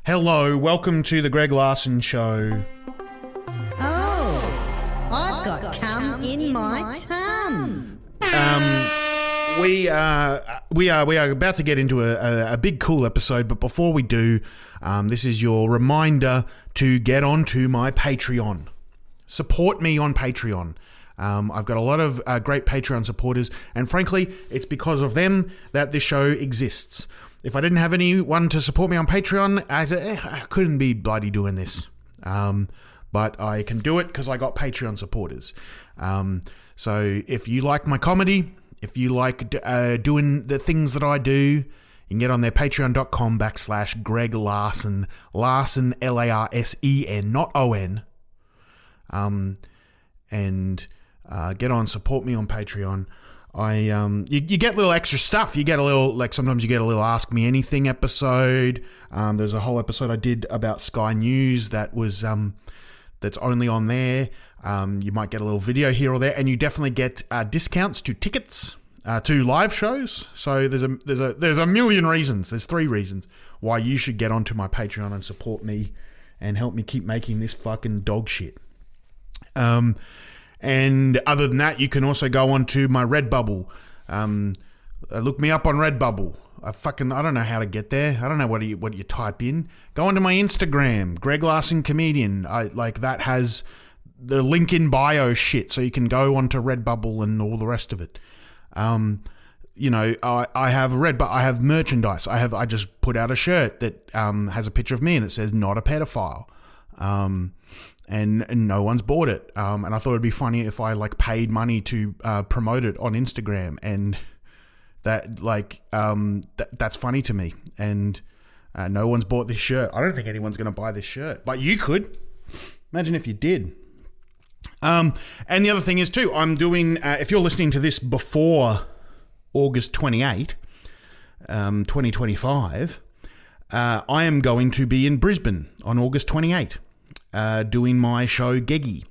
Hello, welcome to the Greg Larson Show. Oh, I've got cum in my tum. We are about to get into a big cool episode, but before we do, this is your reminder to get onto my Patreon. Support me on Patreon. I've got a lot of great Patreon supporters, and frankly, it's because of them that this show exists. If I didn't have anyone to support me on Patreon, I couldn't be bloody doing this. But I can do it because I got Patreon supporters. So if you like my comedy, if you like doing the things that I do, you can get on there, patreon.com/Greg Larson. Larson, Larsen, not O-N. And get on, support me on Patreon. You get little extra stuff. You get a little, like sometimes you get a little Ask Me Anything episode. There's a whole episode I did about Sky News that was that's only on there. You might get a little video here or there, and you definitely get discounts to tickets to live shows. So there's a million reasons. There's 3 reasons why you should get onto my Patreon and support me and help me keep making this fucking dog shit. And other than that, you can also go onto my Redbubble. Look me up on Redbubble. I don't know how to get there. I don't know what you type in. Go onto my Instagram, Greg Larson Comedian. That has the link in bio shit, so you can go onto Redbubble and all the rest of it. I have merchandise. I just put out a shirt that has a picture of me and it says "Not a pedophile." And no one's bought it. And I thought it'd be funny if I paid money to promote it on Instagram, and that's funny to me. And no one's bought this shirt. I don't think anyone's going to buy this shirt, but you could. Imagine if you did. And the other thing is too, I'm doing, if you're listening to this before August 28, 2025, I am going to be in Brisbane on August 28. Doing my show Geggy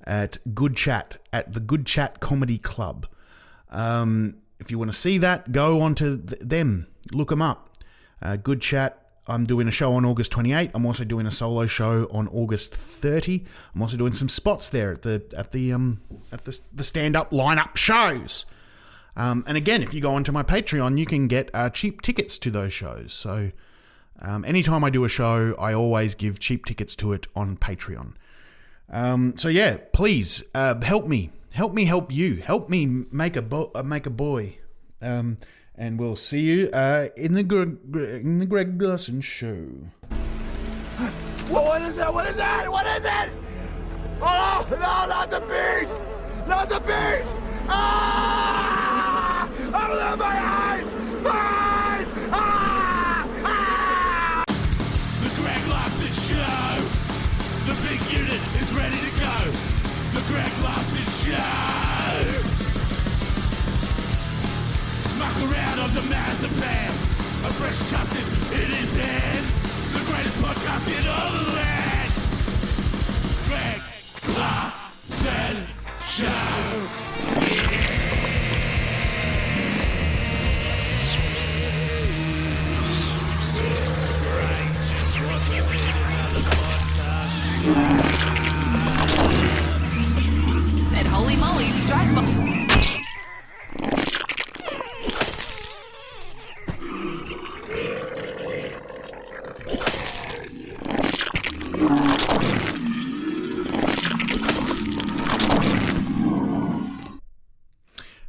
at Good Chat, at the Good Chat Comedy Club. If you want to see that, go onto them, look them up. Good Chat. I'm doing a show on August 28. I'm also doing a solo show on August 30. I'm also doing some spots there at the stand-up lineup shows. And again, if you go onto my Patreon, you can get cheap tickets to those shows. So anytime I do a show, I always give cheap tickets to it on Patreon. So yeah, please help me help you, help me make a boy. And we'll see you in the Greg Larson Show. What is that? What is that? What is it? Oh no! Not the beast! Not the beast! Ah! Open my eyes! Eyes! Ah! Ah! The Greg Larson Show. The big unit is ready to go. The Greg Larson Show. Muck around on the marzipan. A fresh custard in his hand. The greatest podcast in all the land. Greg Larson Show. Said holy moly, strike.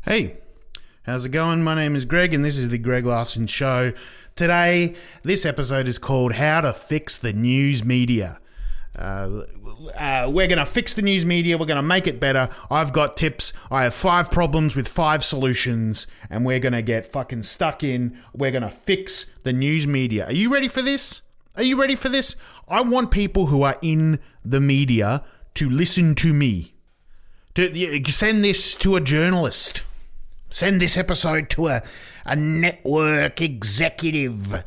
Hey, how's it going? My name is Greg, and this is the Greg Larson Show. Today, this episode is called How to Fix the News Media. We're going to fix the news media. We're going to make it better. I've got tips. I have 5 problems with 5 solutions, and we're going to get fucking stuck in. We're going to fix the news media. Are you ready for this? Are you ready for this? I want people who are in the media to listen to me. To send this to a journalist. Send this episode to a network executive.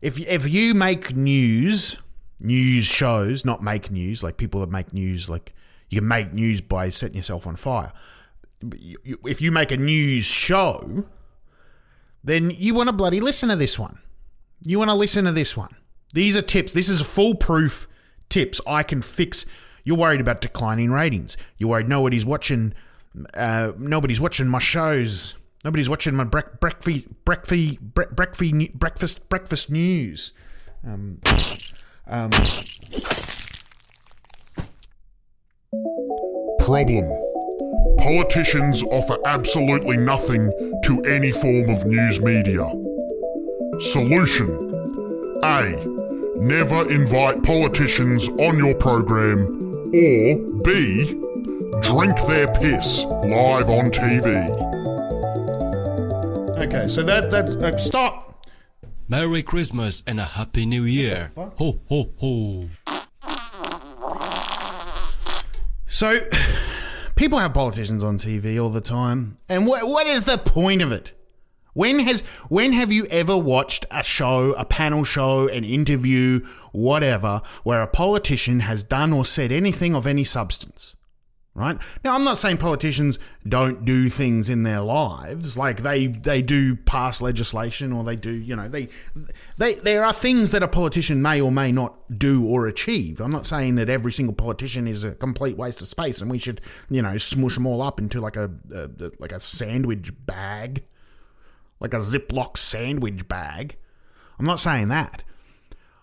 If you make news shows, not make news, like people that make news, like you can make news by setting yourself on fire. If you make a news show, then you want to bloody listen to this one. You want to listen to this one. These are tips. This is foolproof tips. I can fix. You're worried about declining ratings. You're worried nobody's watching my shows. Nobody's watching my breakfast news. Problem. Politicians offer absolutely nothing to any form of news media. Solution. A. Never invite politicians on your program. Or B. Drink their piss live on TV. Okay, so that stop. Merry Christmas and a Happy New Year. Ho, ho, ho. So, people have politicians on TV all the time, and what is the point of it? When have you ever watched a show, a panel show, an interview, whatever, where a politician has done or said anything of any substance? Right? Now, I'm not saying politicians don't do things in their lives, like they do pass legislation, or they do, there are things that a politician may or may not do or achieve. I'm not saying that every single politician is a complete waste of space and we should, smush them all up into like a sandwich bag, like a Ziploc sandwich bag. I'm not saying that.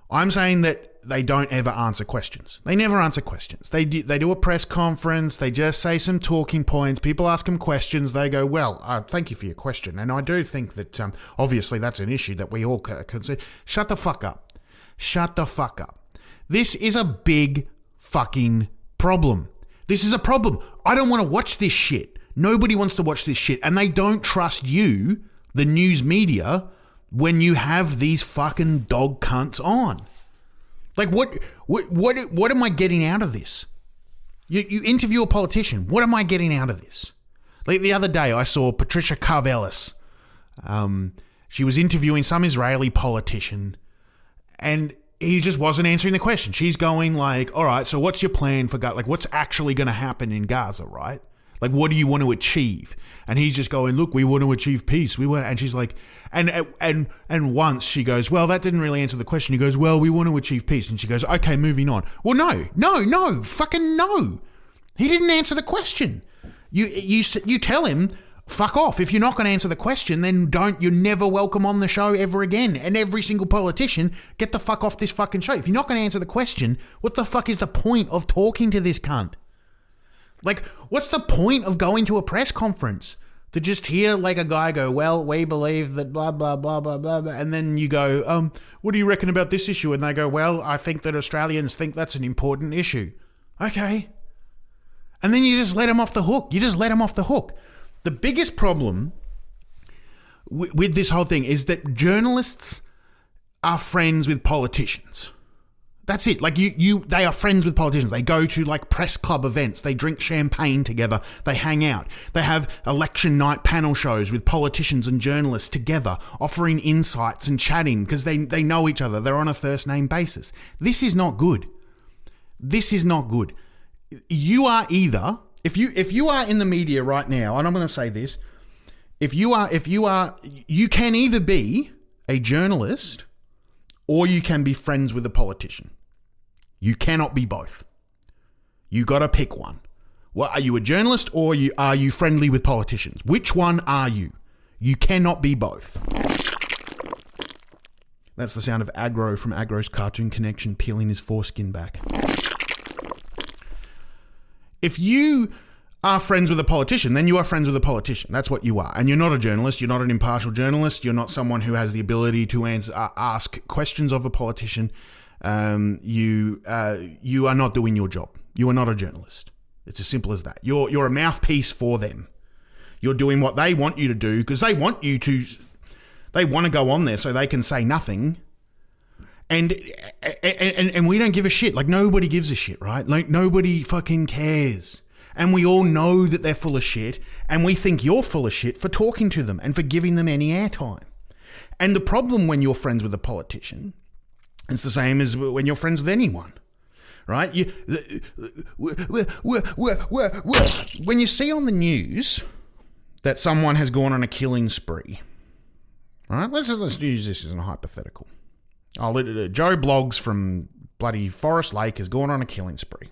I'm saying that they don't ever answer questions. They never answer questions. They do a press conference. They just say some talking points. People ask them questions. They go, well, thank you for your question. And I do think that obviously that's an issue that we all consider. Shut the fuck up. Shut the fuck up. This is a big fucking problem. This is a problem. I don't want to watch this shit. Nobody wants to watch this shit. And they don't trust you, the news media, when you have these fucking dog cunts on. Like, what am I getting out of this? You interview a politician. What am I getting out of this? Like the other day, I saw Patricia Karvelis. She was interviewing some Israeli politician, and he just wasn't answering the question. She's going like, all right, so what's your plan for Gaza? Like, what's actually going to happen in Gaza, right? Like, what do you want to achieve? And he's just going, look, we want to achieve peace. And she's like, and once she goes, well, that didn't really answer the question. He goes, well, we want to achieve peace. And she goes, okay, moving on. Well, no, fucking no. He didn't answer the question. You tell him, fuck off. If you're not going to answer the question, then you're never welcome on the show ever again. And every single politician, get the fuck off this fucking show. If you're not going to answer the question, what the fuck is the point of talking to this cunt? Like, what's the point of going to a press conference? To just hear like a guy go, well, we believe that blah, blah, blah, blah, blah, blah. And then you go, what do you reckon about this issue? And they go, well, I think that Australians think that's an important issue. Okay. And then you just let them off the hook. The biggest problem with this whole thing is that journalists are friends with politicians. That's it. Like they are friends with politicians. They go to like press club events. They drink champagne together. They hang out. They have election night panel shows with politicians and journalists together, offering insights and chatting because they know each other. They're on a first name basis. This is not good. This is not good. You are either, if you are in the media right now, and I'm going to say this, you can either be a journalist or you can be friends with a politician. You cannot be both. You got to pick one. Well, are you a journalist or are you friendly with politicians? Which one are you? You cannot be both. That's the sound of Aggro from Aggro's Cartoon Connection peeling his foreskin back. If you are friends with a politician, then you are friends with a politician. That's what you are. And you're not a journalist. You're not an impartial journalist. You're not someone who has the ability to ask questions of a politician. You are not doing your job. You are not a journalist. It's as simple as that. You're a mouthpiece for them. You're doing what they want you to do because they want to go on there so they can say nothing. And we don't give a shit. Like, nobody gives a shit, right? Like, nobody fucking cares. And we all know that they're full of shit, and we think you're full of shit for talking to them and for giving them any airtime. And the problem when you're friends with a politician, it's the same as when you're friends with anyone, right? When you see on the news that someone has gone on a killing spree, right? Let's use this as a hypothetical. Joe Bloggs from bloody Forest Lake has gone on a killing spree.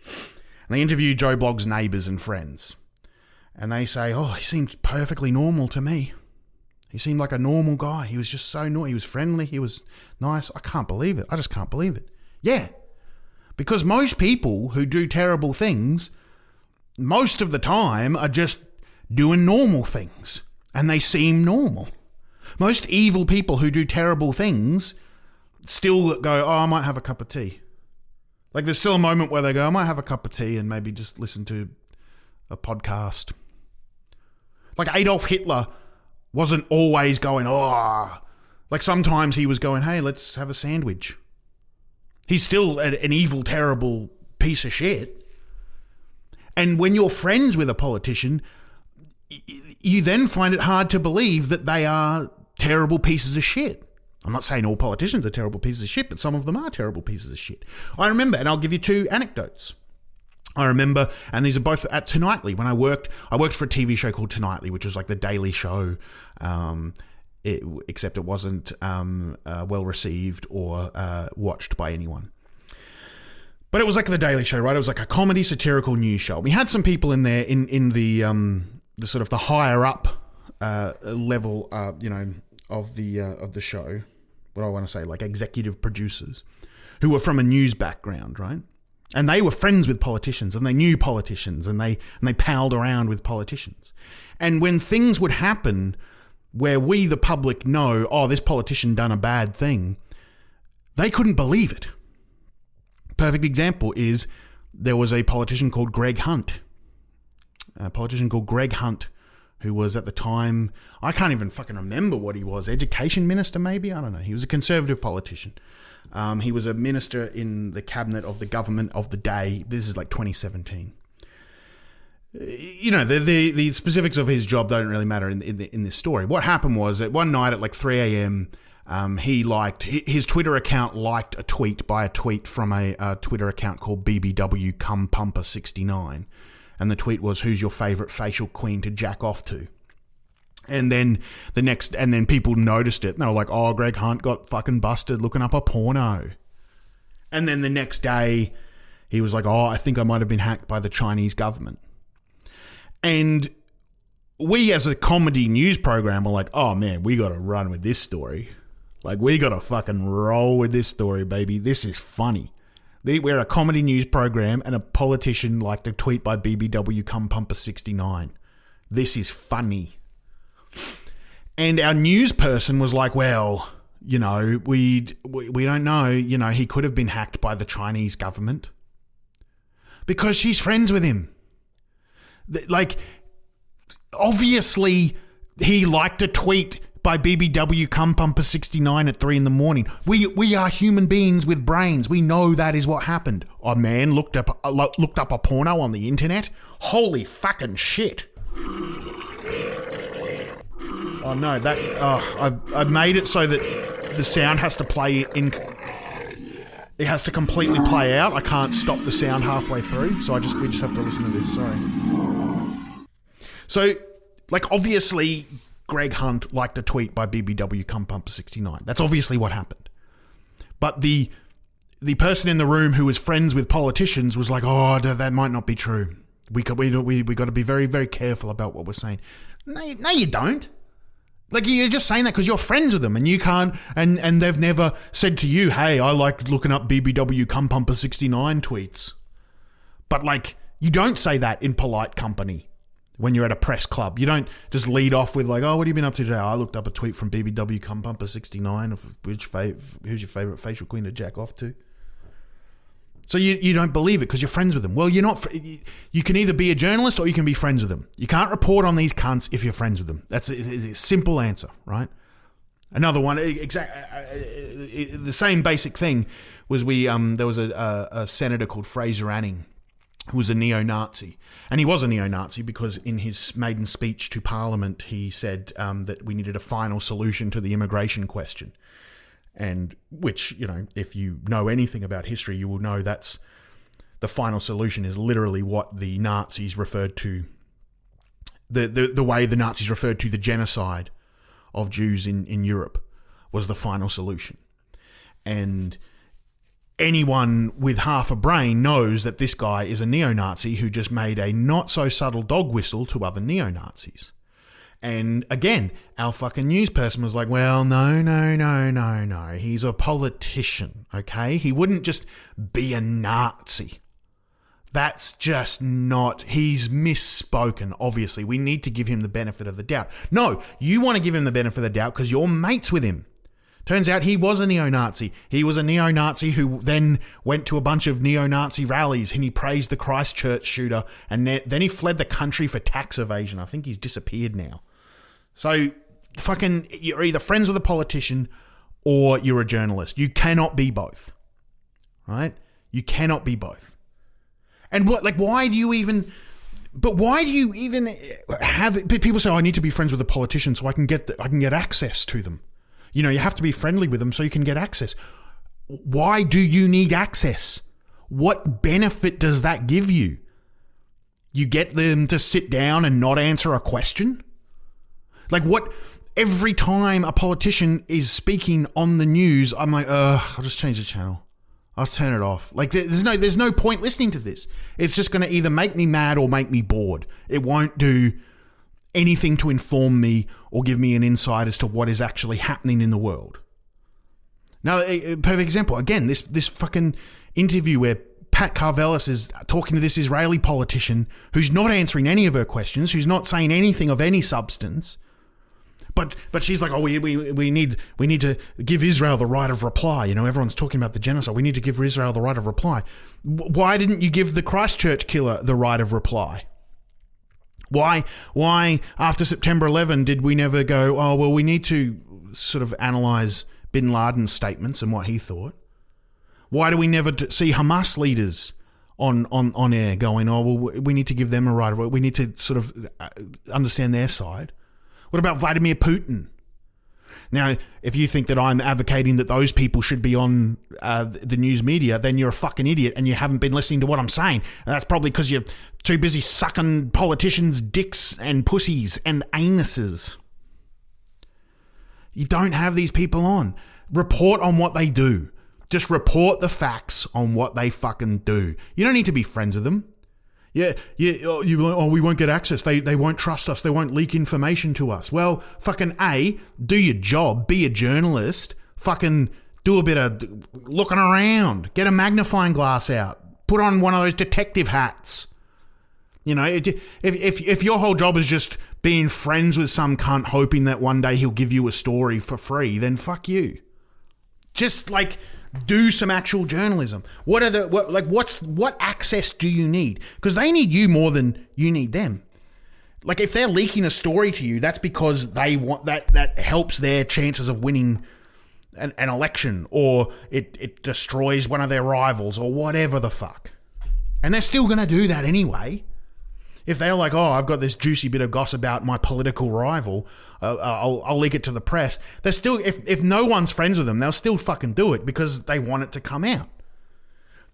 And they interview Joe Bloggs' neighbours and friends. And they say, oh, he seemed perfectly normal to me. He seemed like a normal guy. He was just so normal. He was friendly. He was nice. I can't believe it. I just can't believe it. Yeah. Because most people who do terrible things, most of the time, are just doing normal things. And they seem normal. Most evil people who do terrible things still go, oh, I might have a cup of tea. Like there's still a moment where they go, I might have a cup of tea and maybe just listen to a podcast. Like Adolf Hitler wasn't always going, oh. Like sometimes he was going, hey, let's have a sandwich. He's still an evil, terrible piece of shit. And when you're friends with a politician, you then find it hard to believe that they are terrible pieces of shit. I'm not saying all politicians are terrible pieces of shit, but some of them are terrible pieces of shit. I remember, and I'll give you 2 anecdotes. I remember, and these are both at Tonightly. When I worked for a TV show called Tonightly, which was like the Daily Show, except it wasn't well received or watched by anyone. But it was like the Daily Show, right? It was like a comedy satirical news show. We had some people in there in the sort of the higher up level, of the show. What do I want to say? Like executive producers who were from a news background, right? And they were friends with politicians and they knew politicians and they palled around with politicians. And when things would happen where we, the public, know, oh, this politician done a bad thing, they couldn't believe it. Perfect example is there was a politician called Greg Hunt. Who was at the time, I can't even fucking remember what he was, education minister maybe? I don't know. He was a conservative politician. He was a minister in the cabinet of the government of the day. This is like 2017. The specifics of his job don't really matter in this story. What happened was that one night at like 3 a.m., his Twitter account liked a tweet from a Twitter account called BBW Cum Pumper 69. And the tweet was, who's your favourite facial queen to jack off to? And then people noticed it and they were like, oh, Greg Hunt got fucking busted looking up a porno. And then the next day he was like, oh, I think I might have been hacked by the Chinese government. And we as a comedy news program were like, oh man, we got to run with this story. Like we got to fucking roll with this story, baby. This is funny. We're a comedy news program and a politician liked a tweet by BBW Cum Pumper 69. This is funny. And our news person was like, well, we don't know, he could have been hacked by the Chinese government because she's friends with him. Like, obviously he liked a tweet by BBW Cum Pumper 69 at 3 a.m. We are human beings with brains. We know that is what happened. A man looked up a porno on the internet. Holy fucking shit! Oh no, I've made it so that the sound has to play in. It has to completely play out. I can't stop the sound halfway through, so we just have to listen to this. Sorry. So, like, obviously, Greg Hunt liked a tweet by BBW Cum Pumper 69. That's obviously what happened. But the person in the room who was friends with politicians was like, oh, that might not be true. We got to be very, very careful about what we're saying. No, you don't. Like, you're just saying that because you're friends with them and you can't, and they've never said to you, hey, I like looking up BBW Cum Pumper 69 tweets. But, like, you don't say that in polite company. When you're at a press club, you don't just lead off with like, oh, what have you been up to today? I looked up a tweet from BBW Cum Pumper 69 of who's your favourite facial queen to jack off to. So you don't believe it because you're friends with them. Well, you're not. You can either be a journalist or you can be friends with them. You can't report on these cunts if you're friends with them. That's a simple answer, right? Another one, the same basic thing was there was a senator called Fraser Anning who was a neo-Nazi. And he was a neo-Nazi because in his maiden speech to Parliament, he said that we needed a final solution to the immigration question. And which, if you know anything about history, you will know that's the final solution is literally what the Nazis referred to, the way the Nazis referred to the genocide of Jews in Europe was the final solution. And anyone with half a brain knows that this guy is a neo-Nazi who just made a not-so-subtle dog whistle to other neo-Nazis. And again, our fucking news person was like, well, no. He's a politician, okay? He wouldn't just be a Nazi. That's just not... He's misspoken, obviously. We need to give him the benefit of the doubt. No, you want to give him the benefit of the doubt because you're mates with him. Turns out he was a neo-Nazi. He was a neo-Nazi who then went to a bunch of neo-Nazi rallies and he praised the Christchurch shooter and then he fled the country for tax evasion. I think he's disappeared now. So, fucking, you're either friends with a politician or you're a journalist. You cannot be both. Right? You cannot be both. And why do you even have people say, I need to be friends with a politician so I can get access to them. You know, you have to be friendly with them so you can get access. Why do you need access? What benefit does that give you? You get them to sit down and not answer a question? Like what? Every time a politician is speaking on the news, I'm like, I'll just change the channel. I'll turn it off. Like there's no point listening to this. It's just going to either make me mad or make me bored. It won't do anything to inform me or give me an insight as to what is actually happening in the world. Now, a perfect example, again, this fucking interview where Pat Karvelis is talking to this Israeli politician who's not answering any of her questions, who's not saying anything of any substance, but she's like, oh, we need to give Israel the right of reply. You know, everyone's talking about the genocide. We need to give Israel the right of reply. Why didn't you give the Christchurch killer the right of reply? Why after September 11 did we never go, oh, well, we need to sort of analyse bin Laden's statements and what he thought? Why do we never see Hamas leaders on air going, oh, well, we need to give them a right of reply. We need to sort of understand their side. What about Vladimir Putin? Now, if you think that I'm advocating that those people should be on the news media, then you're a fucking idiot and you haven't been listening to what I'm saying. And that's probably because you're too busy sucking politicians' dicks and pussies and anuses. You don't have these people on. Report on what they do. Just report the facts on what they fucking do. You don't need to be friends with them. We won't get access. They won't trust us. They won't leak information to us. Well, fucking A, do your job. Be a journalist. Fucking do a bit of looking around. Get a magnifying glass out. Put on one of those detective hats. You know, if your whole job is just being friends with some cunt hoping that one day he'll give you a story for free, then fuck you. Just do some actual journalism. What access do you need? Because they need you more than you need them. Like if they're leaking a story to you, that's because they want that helps their chances of winning an election, or it destroys one of their rivals, or whatever the fuck. And they're still going to do that anyway. If they're like, oh, I've got this juicy bit of gossip about my political rival, I'll leak it to the press. They're still, if no one's friends with them, they'll still fucking do it because they want it to come out.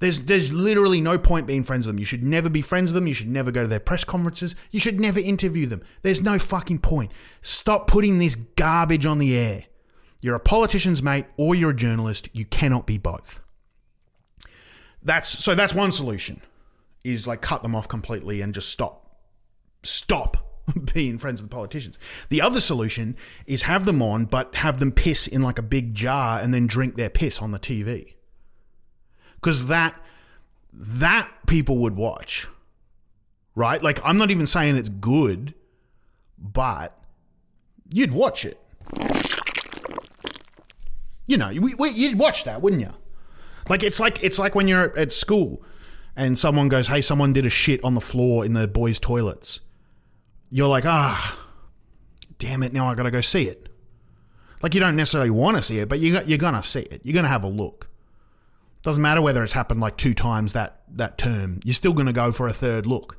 There's literally no point being friends with them. You should never be friends with them. You should never go to their press conferences. You should never interview them. There's no fucking point. Stop putting this garbage on the air. You're a politician's mate or you're a journalist. You cannot be both. That's one solution, is cut them off completely and just stop being friends with politicians. The other solution is have them on, but have them piss in a big jar and then drink their piss on the TV. Because that people would watch, right? I'm not even saying it's good, but you'd watch it. You know, you'd watch that, wouldn't you? It's like when you're at school and someone goes, hey, someone did a shit on the floor in the boys' toilets. You're like, damn it, now I got to go see it. You don't necessarily want to see it, but you're going to see it. You're going to have a look. Doesn't matter whether it's happened 2 times that term. You're still going to go for a third look.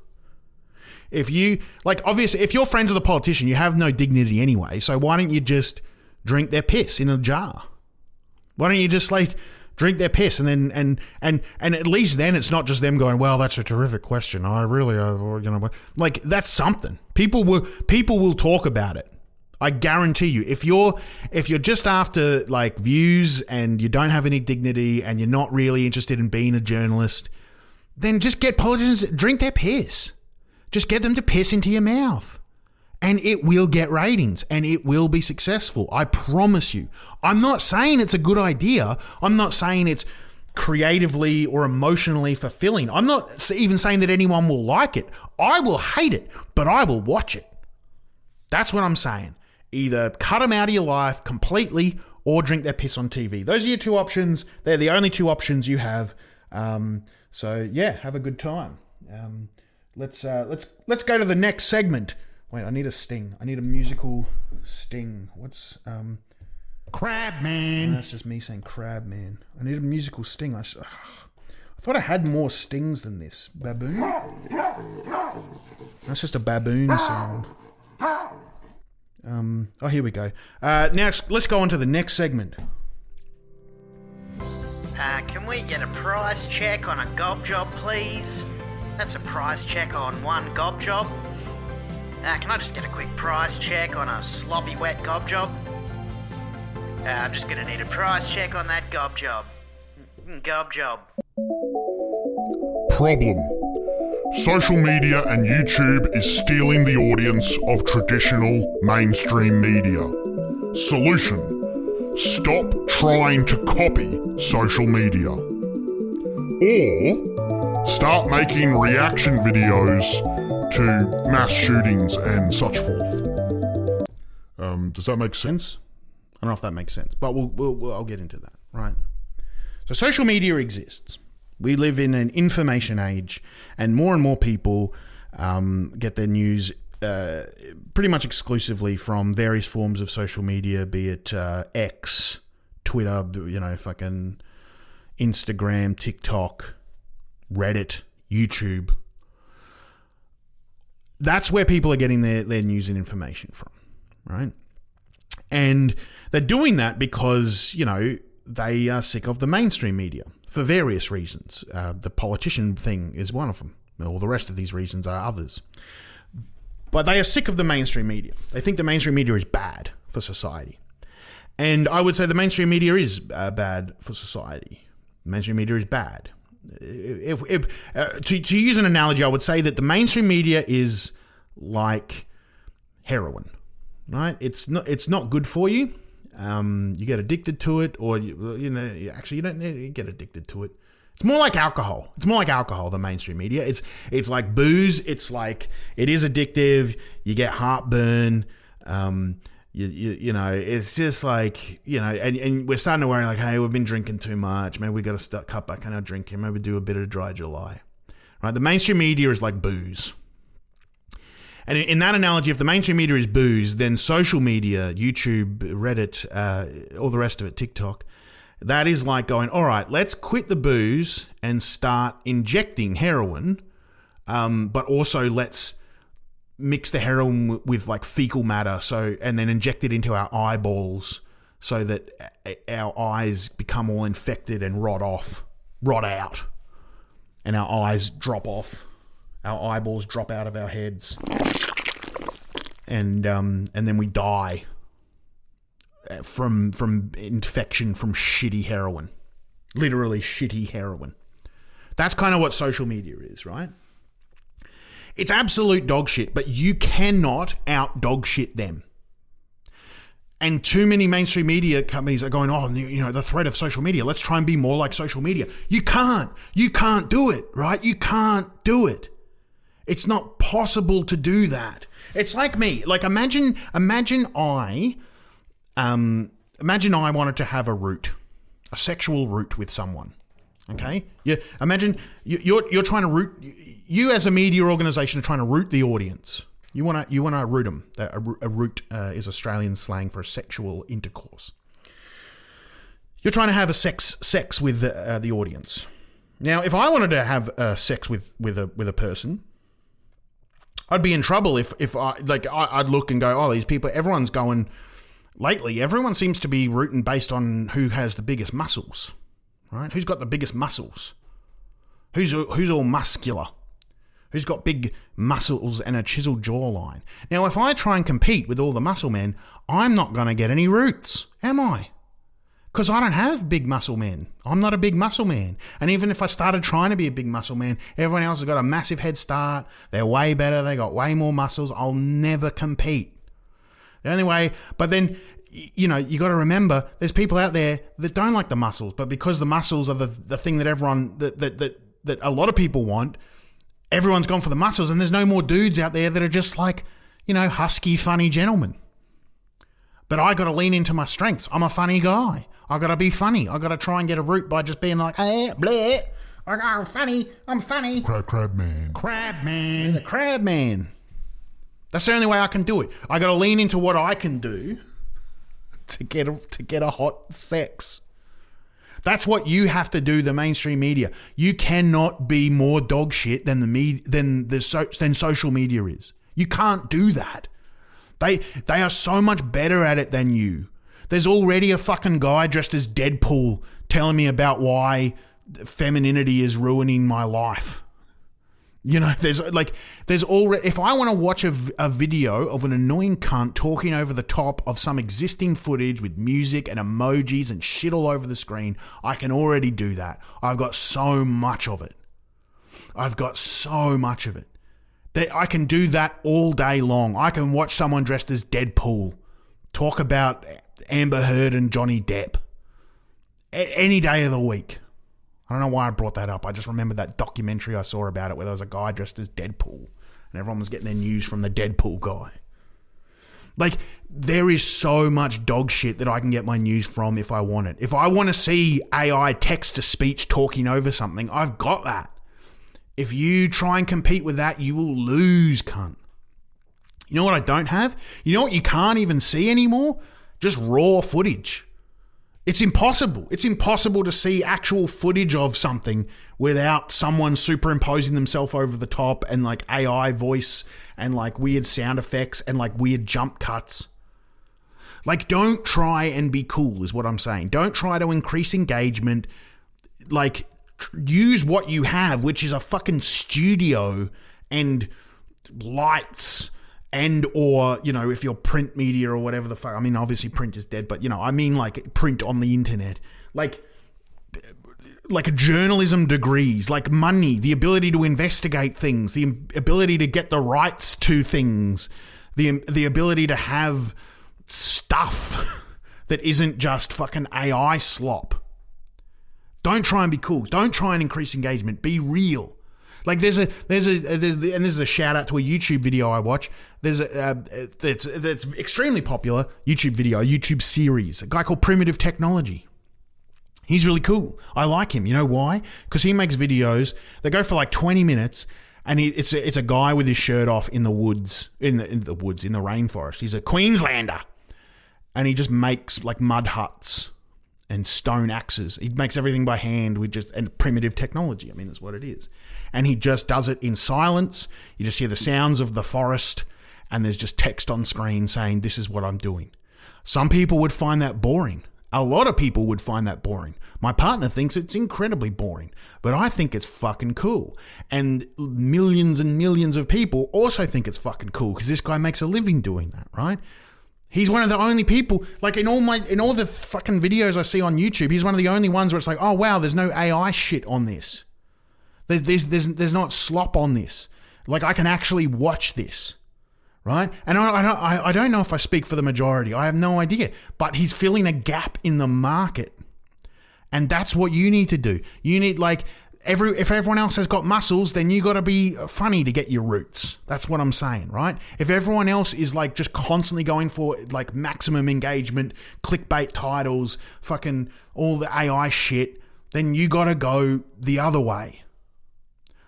If you, obviously, if you're friends with a politician, you have no dignity anyway, so why don't you just drink their piss in a jar? Why don't you just, drink their piss and then and at least then it's not just them going, well, that's a terrific question. I really, that's something. People will talk about it. I guarantee you, if you're just after like views and you don't have any dignity and you're not really interested in being a journalist, then just get politicians, drink their piss. Just get them to piss into your mouth. And it will get ratings and it will be successful. I promise you. I'm not saying it's a good idea. I'm not saying it's creatively or emotionally fulfilling. I'm not even saying that anyone will like it. I will hate it, but I will watch it. That's what I'm saying. Either cut them out of your life completely or drink their piss on TV. Those are your two options. They're the only two options you have. So yeah, have a good time. Let's go to the next segment. Wait, I need a sting. I need a musical sting. What's Crab Man. That's just me saying crab man. I need a musical sting. I thought I had more stings than this. Baboon? That's just a baboon sound. Oh, here we go. Now let's go on to the next segment. Can we get a price check on a gob job, please? That's a price check on one gob job. Can I just get a quick price check on a sloppy wet gob job? I'm just gonna need a price check on that gob job. Gob job. Problem. Social media and YouTube is stealing the audience of traditional mainstream media. Solution. Stop trying to copy social media. Or start making reaction videos to mass shootings and such forth. Does that make sense? I don't know if that makes sense, but I'll get into that, right? So social media exists. We live in an information age, and more people get their news pretty much exclusively from various forms of social media, be it X, Twitter, fucking Instagram, TikTok, Reddit, YouTube. That's where people are getting their news and information from, right? And they're doing that because, they are sick of the mainstream media for various reasons. The politician thing is one of them. All the rest of these reasons are others. But they are sick of the mainstream media. They think the mainstream media is bad for society. And I would say the mainstream media is bad for society. Mainstream media is bad. To use an analogy, I would say that the mainstream media is like heroin, right? It's not good for you. You get addicted to it, or actually you don't get addicted to it. It's more like alcohol. It's more like alcohol, the mainstream media. It's like booze. It's like, it is addictive. You get heartburn. It's just like, and we're starting to worry like, hey, we've been drinking too much. Maybe we got to cut back on our drinking. Maybe do a bit of dry July, right? The mainstream media is like booze. And in that analogy, if the mainstream media is booze, then social media, YouTube, Reddit, all the rest of it, TikTok, that is like going, all right, let's quit the booze and start injecting heroin, but also let's mix the heroin with like fecal matter, and then inject it into our eyeballs so that our eyes become all infected and rot out, and our eyes drop off. Our eyeballs drop out of our heads, and then we die from infection from shitty heroin, literally shitty heroin. That's kind of what social media is, right? It's absolute dog shit, but you cannot out dog shit them. And too many mainstream media companies are going, the threat of social media. Let's try and be more like social media. You can't do it, right? You can't do it. It's not possible to do that. It's like me. Like imagine I wanted to have a sexual root with someone. Okay? Yeah. Imagine you're trying to root. You as a media organisation are trying to root the audience. You want to root them. A root is Australian slang for a sexual intercourse. You're trying to have a sex with the audience. Now, if I wanted to have sex with a person, I'd be in trouble if I'd look and go, these people, everyone's going, lately, everyone seems to be rooting based on who has the biggest muscles, right? Who's got the biggest muscles? Who's all muscular? who's got big muscles and a chiseled jawline. Now, if I try and compete with all the muscle men, I'm not going to get any roots, am I? Because I don't have big muscle men. I'm not a big muscle man. And even if I started trying to be a big muscle man, everyone else has got a massive head start. They're way better. They got way more muscles. I'll never compete. The only way, but then, you know, you got to remember there's people out there that don't like the muscles, but because the muscles are the thing that everyone, that a lot of people want, everyone's gone for the muscles, and there's no more dudes out there that are just like, you know, husky, funny gentlemen. But I got to lean into my strengths. I'm a funny guy. I got to be funny. I got to try and get a root by just being like, hey, bleh. I'm funny. I'm funny. Crab man. Crab man. The crab man. That's the only way I can do it. I got to lean into what I can do to get a hot sex. That's what you have to do, the mainstream media. You cannot be more dog shit than than social media is. You can't do that. They are so much better at it than you. There's already a fucking guy dressed as Deadpool telling me about why femininity is ruining my life. You know, there's already, if I want to watch a video of an annoying cunt talking over the top of some existing footage with music and emojis and shit all over the screen, I can already do that. I've got so much of it. I can do that all day long. I can watch someone dressed as Deadpool talk about Amber Heard and Johnny Depp any day of the week. I don't know why I brought that up. I just remember that documentary I saw about it where there was a guy dressed as Deadpool and everyone was getting their news from the Deadpool guy. Like, there is so much dog shit that I can get my news from if I want it. If I want to see AI text-to-speech talking over something, I've got that. If you try and compete with that, you will lose, cunt. You know what I don't have? You know what you can't even see anymore? Just raw footage. It's impossible. It's impossible to see actual footage of something without someone superimposing themselves over the top and like AI voice and like weird sound effects and like weird jump cuts. Like, don't try and be cool is what I'm saying. Don't try to increase engagement. Like, use what you have, which is a fucking studio and lights and or, you know, if you're print media or whatever the fuck. I mean, obviously print is dead, but, you know, I mean like print on the internet. Like journalism degrees, like money, the ability to investigate things, the ability to get the rights to things, the ability to have stuff that isn't just fucking AI slop. Don't try and be cool. Don't try and increase engagement. Be real. Like there's a shout out to a YouTube video I watch. There's that's extremely popular YouTube video, a YouTube series, a guy called Primitive Technology. He's really cool. I like him. You know why? Because he makes videos that go for like 20 minutes, and it's a guy with his shirt off in the woods, in the rainforest. He's a Queenslander, and he just makes like mud huts and stone axes. He makes everything by hand and primitive technology. I mean, that's what it is. And he just does it in silence. You just hear the sounds of the forest, and there's just text on screen saying, this is what I'm doing. Some people would find that boring. A lot of people would find that boring. My partner thinks it's incredibly boring, but I think it's fucking cool. And millions of people also think it's fucking cool because this guy makes a living doing that, right? He's one of the only people, like in all the fucking videos I see on YouTube, he's one of the only ones where it's like, oh wow, there's no AI shit on this. There's not slop on this. Like, I can actually watch this, right? And I don't know if I speak for the majority. I have no idea. But he's filling a gap in the market. And that's what you need to do. You need, like, if everyone else has got muscles, then you got to be funny to get your roots. That's what I'm saying, right? If everyone else is, like, just constantly going for, like, maximum engagement, clickbait titles, fucking all the AI shit, then you got to go the other way.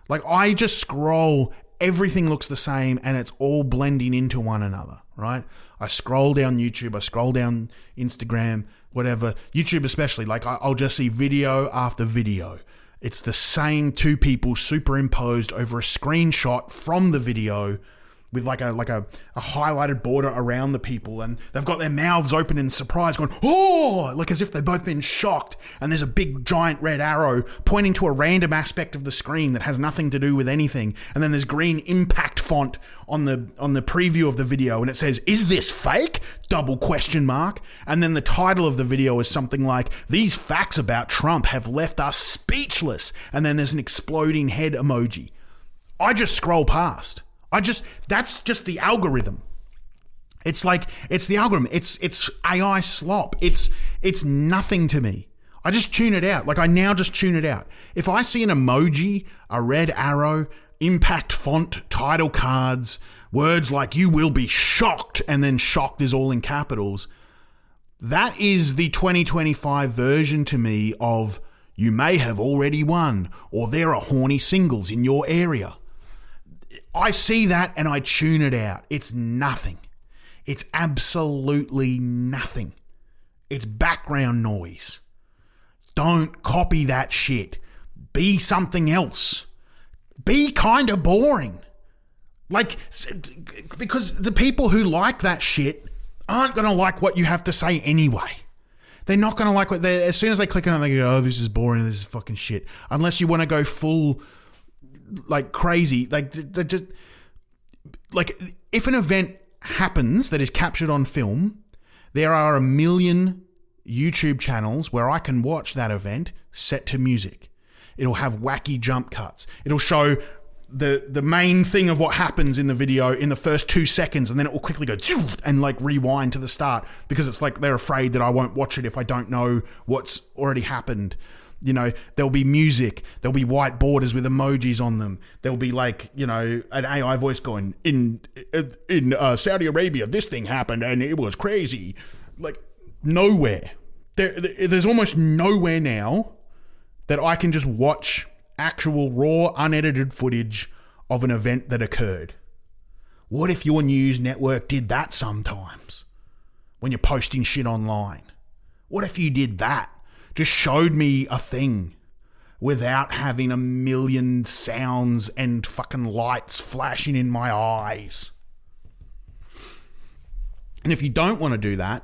Like, I just scroll, everything looks the same, and it's all blending into one another, right? I scroll down YouTube, I scroll down Instagram, whatever. YouTube especially, like, I'll just see video after video. It's the same two people superimposed over a screenshot from the video with like a highlighted border around the people, and they've got their mouths open in surprise going, oh, like as if they've both been shocked, and there's a big giant red arrow pointing to a random aspect of the screen that has nothing to do with anything, and then there's green impact font on the preview of the video, and it says, is this fake? ? And then the title of the video is something like, these facts about Trump have left us speechless, and then there's an exploding head emoji. I just scroll past. That's just the algorithm. It's the algorithm. It's AI slop. It's nothing to me. I just tune it out. Like I now just tune it out. If I see an emoji, a red arrow, impact font, title cards, words like you will be shocked, and then shocked is all in capitals, that is the 2025 version to me of you may have already won, or there are horny singles in your area. I see that and I tune it out. It's nothing. It's absolutely nothing. It's background noise. Don't copy that shit. Be something else. Be kind of boring. Like, because the people who like that shit aren't going to like what you have to say anyway. They're not going to like what as soon as they click on it, they go, oh, this is boring, this is fucking shit. Unless you want to go full, like, crazy. Like, just, like, if an event happens that is captured on film, there are a million YouTube channels where I can watch that event set to music. It'll have wacky jump cuts. It'll show the main thing of what happens in the video in the first 2 seconds, and then it will quickly go and like rewind to the start, because it's like they're afraid that I won't watch it if I don't know what's already happened. You know, there'll be music, there'll be white borders with emojis on them. There'll be like, you know, an AI voice going, in Saudi Arabia, this thing happened and it was crazy. Like, nowhere. There's almost nowhere now that I can just watch actual raw, unedited footage of an event that occurred. What if your news network did that sometimes when you're posting shit online? What if you did that? Just showed me a thing without having a million sounds and fucking lights flashing in my eyes. And if you don't want to do that,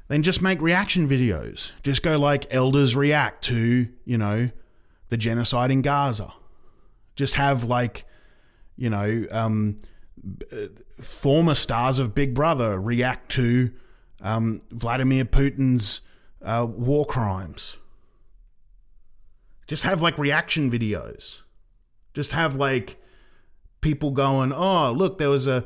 then just make reaction videos. Just go like elders react to, you know, the genocide in Gaza. Just have like, you know, former stars of Big Brother react to Vladimir Putin's war crimes. Just have like reaction videos. Just have like people going, oh, look, there was a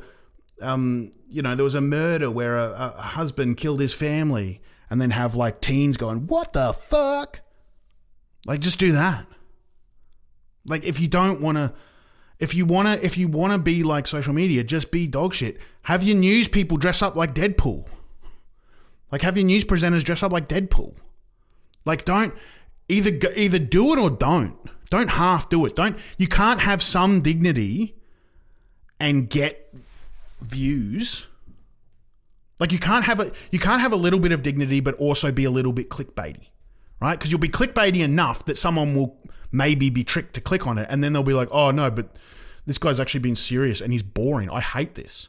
murder where a husband killed his family, and then have like teens going, what the fuck? Like, just do that. Like, if you want to be like social media, just be dog shit. Have your news people dress up like Deadpool. Like, have your news presenters dress up like Deadpool. Like, don't either do it or don't. Don't half do it. You can't have some dignity and get views. Like, you can't have a little bit of dignity but also be a little bit clickbaity, right? Because you'll be clickbaity enough that someone will maybe be tricked to click on it, and then they'll be like, oh no, but this guy's actually being serious and he's boring. I hate this.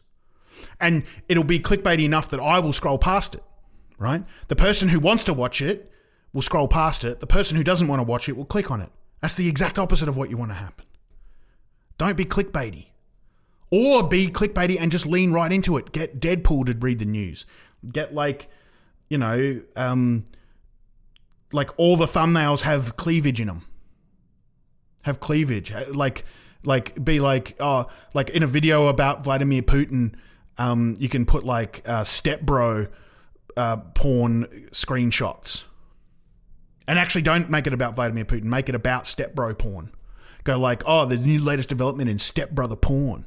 And it'll be clickbaity enough that I will scroll past it, right? The person who wants to watch it will scroll past it. The person who doesn't want to watch it will click on it. That's the exact opposite of what you want to happen. Don't be clickbaity. Or be clickbaity and just lean right into it. Get Deadpool to read the news. Get like, you know, like all the thumbnails have cleavage in them. Have cleavage. Like be like, oh, like in a video about Vladimir Putin, you can put like stepbro porn screenshots. And actually don't make it about Vladimir Putin. Make it about stepbro porn. Go like, oh, the new latest development in stepbrother porn.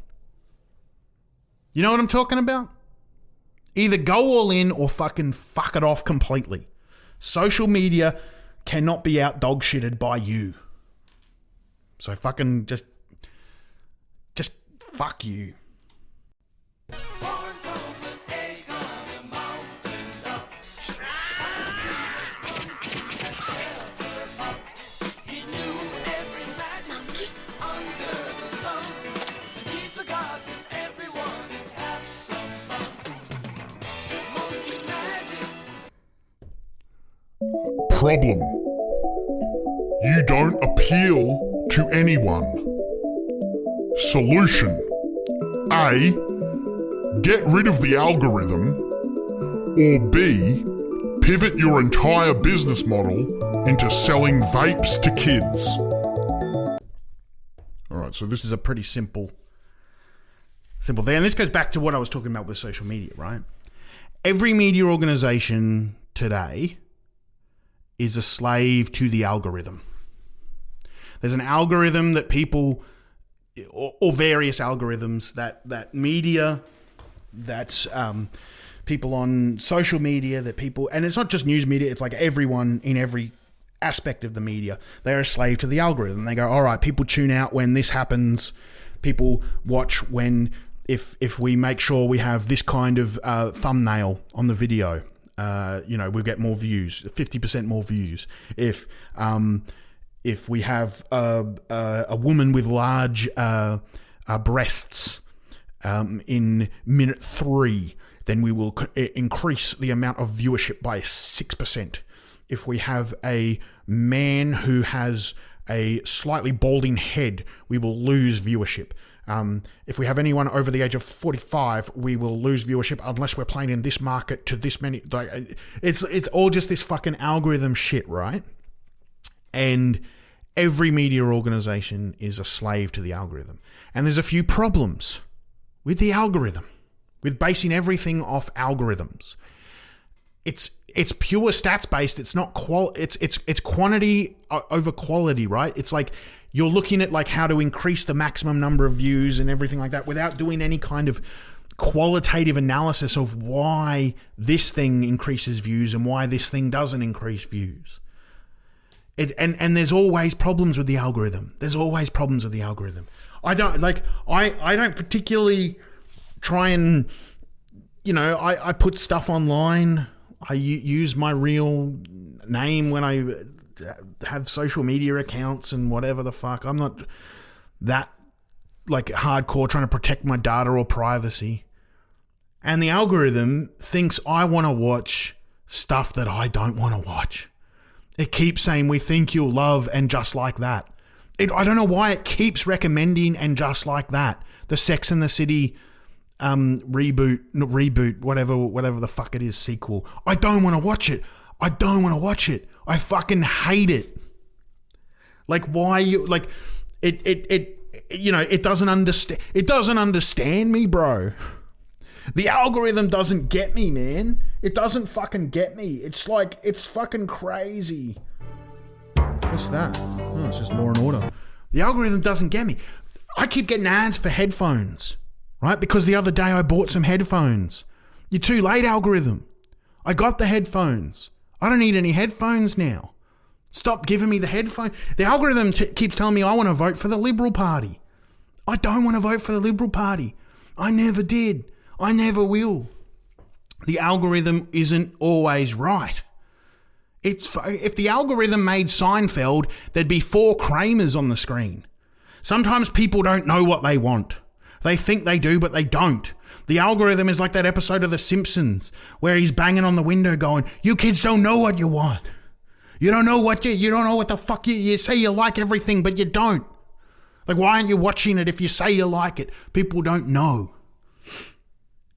You know what I'm talking about? Either go all in or fucking fuck it off completely. Social media cannot be out dog shitted by you. So fucking just fuck you. Problem: you don't appeal to anyone. Solution: A, get rid of the algorithm, or B, pivot your entire business model into selling vapes to kids. All right, so this is a pretty simple thing. And this goes back to what I was talking about with social media, right? Every media organization today is a slave to the algorithm. There's an algorithm that people, or various algorithms that media, that's people on social media, that people, and it's not just news media, it's like everyone in every aspect of the media, they're a slave to the algorithm. They go, all right, people tune out when this happens. People watch when, if we make sure we have this kind of thumbnail on the video, we'll get more views, 50% more views. If we have a woman with large breasts in minute 3, then we will increase the amount of viewership by 6%. If we have a man who has a slightly balding head, we will lose viewership. If we have anyone over the age of 45, we will lose viewership unless we're playing in this market to this many. Like, it's all just this fucking algorithm shit, right? And every media organization is a slave to the algorithm. And there's a few problems with the algorithm, with basing everything off algorithms. It's pure stats based. It's not it's quantity over quality, right? It's like you're looking at like how to increase the maximum number of views and everything like that without doing any kind of qualitative analysis of why this thing increases views and why this thing doesn't increase views. And there's always problems with the algorithm. There's always problems with the algorithm. I don't particularly try and, I put stuff online. I use my real name when I have social media accounts and whatever the fuck. I'm not that like hardcore trying to protect my data or privacy. And the algorithm thinks I want to watch stuff that I don't want to watch. It keeps saying, we think you'll love and just like that. I don't know why it keeps recommending and just like that. The Sex and the City reboot, whatever the fuck it is, sequel. I don't want to watch it. I fucking hate it. Like, why you like it? It doesn't understand. It doesn't understand me, bro. The algorithm doesn't get me, man. It doesn't fucking get me. It's like, it's fucking crazy. What's that? Oh, it's just Law and Order. The algorithm doesn't get me. I keep getting ads for headphones, right? Because the other day I bought some headphones. You're too late, algorithm. I got the headphones. I don't need any headphones now. Stop giving me the headphone. The algorithm keeps telling me I want to vote for the Liberal Party. I don't want to vote for the Liberal Party. I never did. I never will. The algorithm isn't always right. If the algorithm made Seinfeld, there'd be 4 Kramers on the screen. Sometimes people don't know what they want. They think they do, but they don't. The algorithm is like that episode of The Simpsons where he's banging on the window going, you kids don't know what you want. You don't know what you don't know what the fuck you say you like everything, but you don't. Like, why aren't you watching it if you say you like it? People don't know.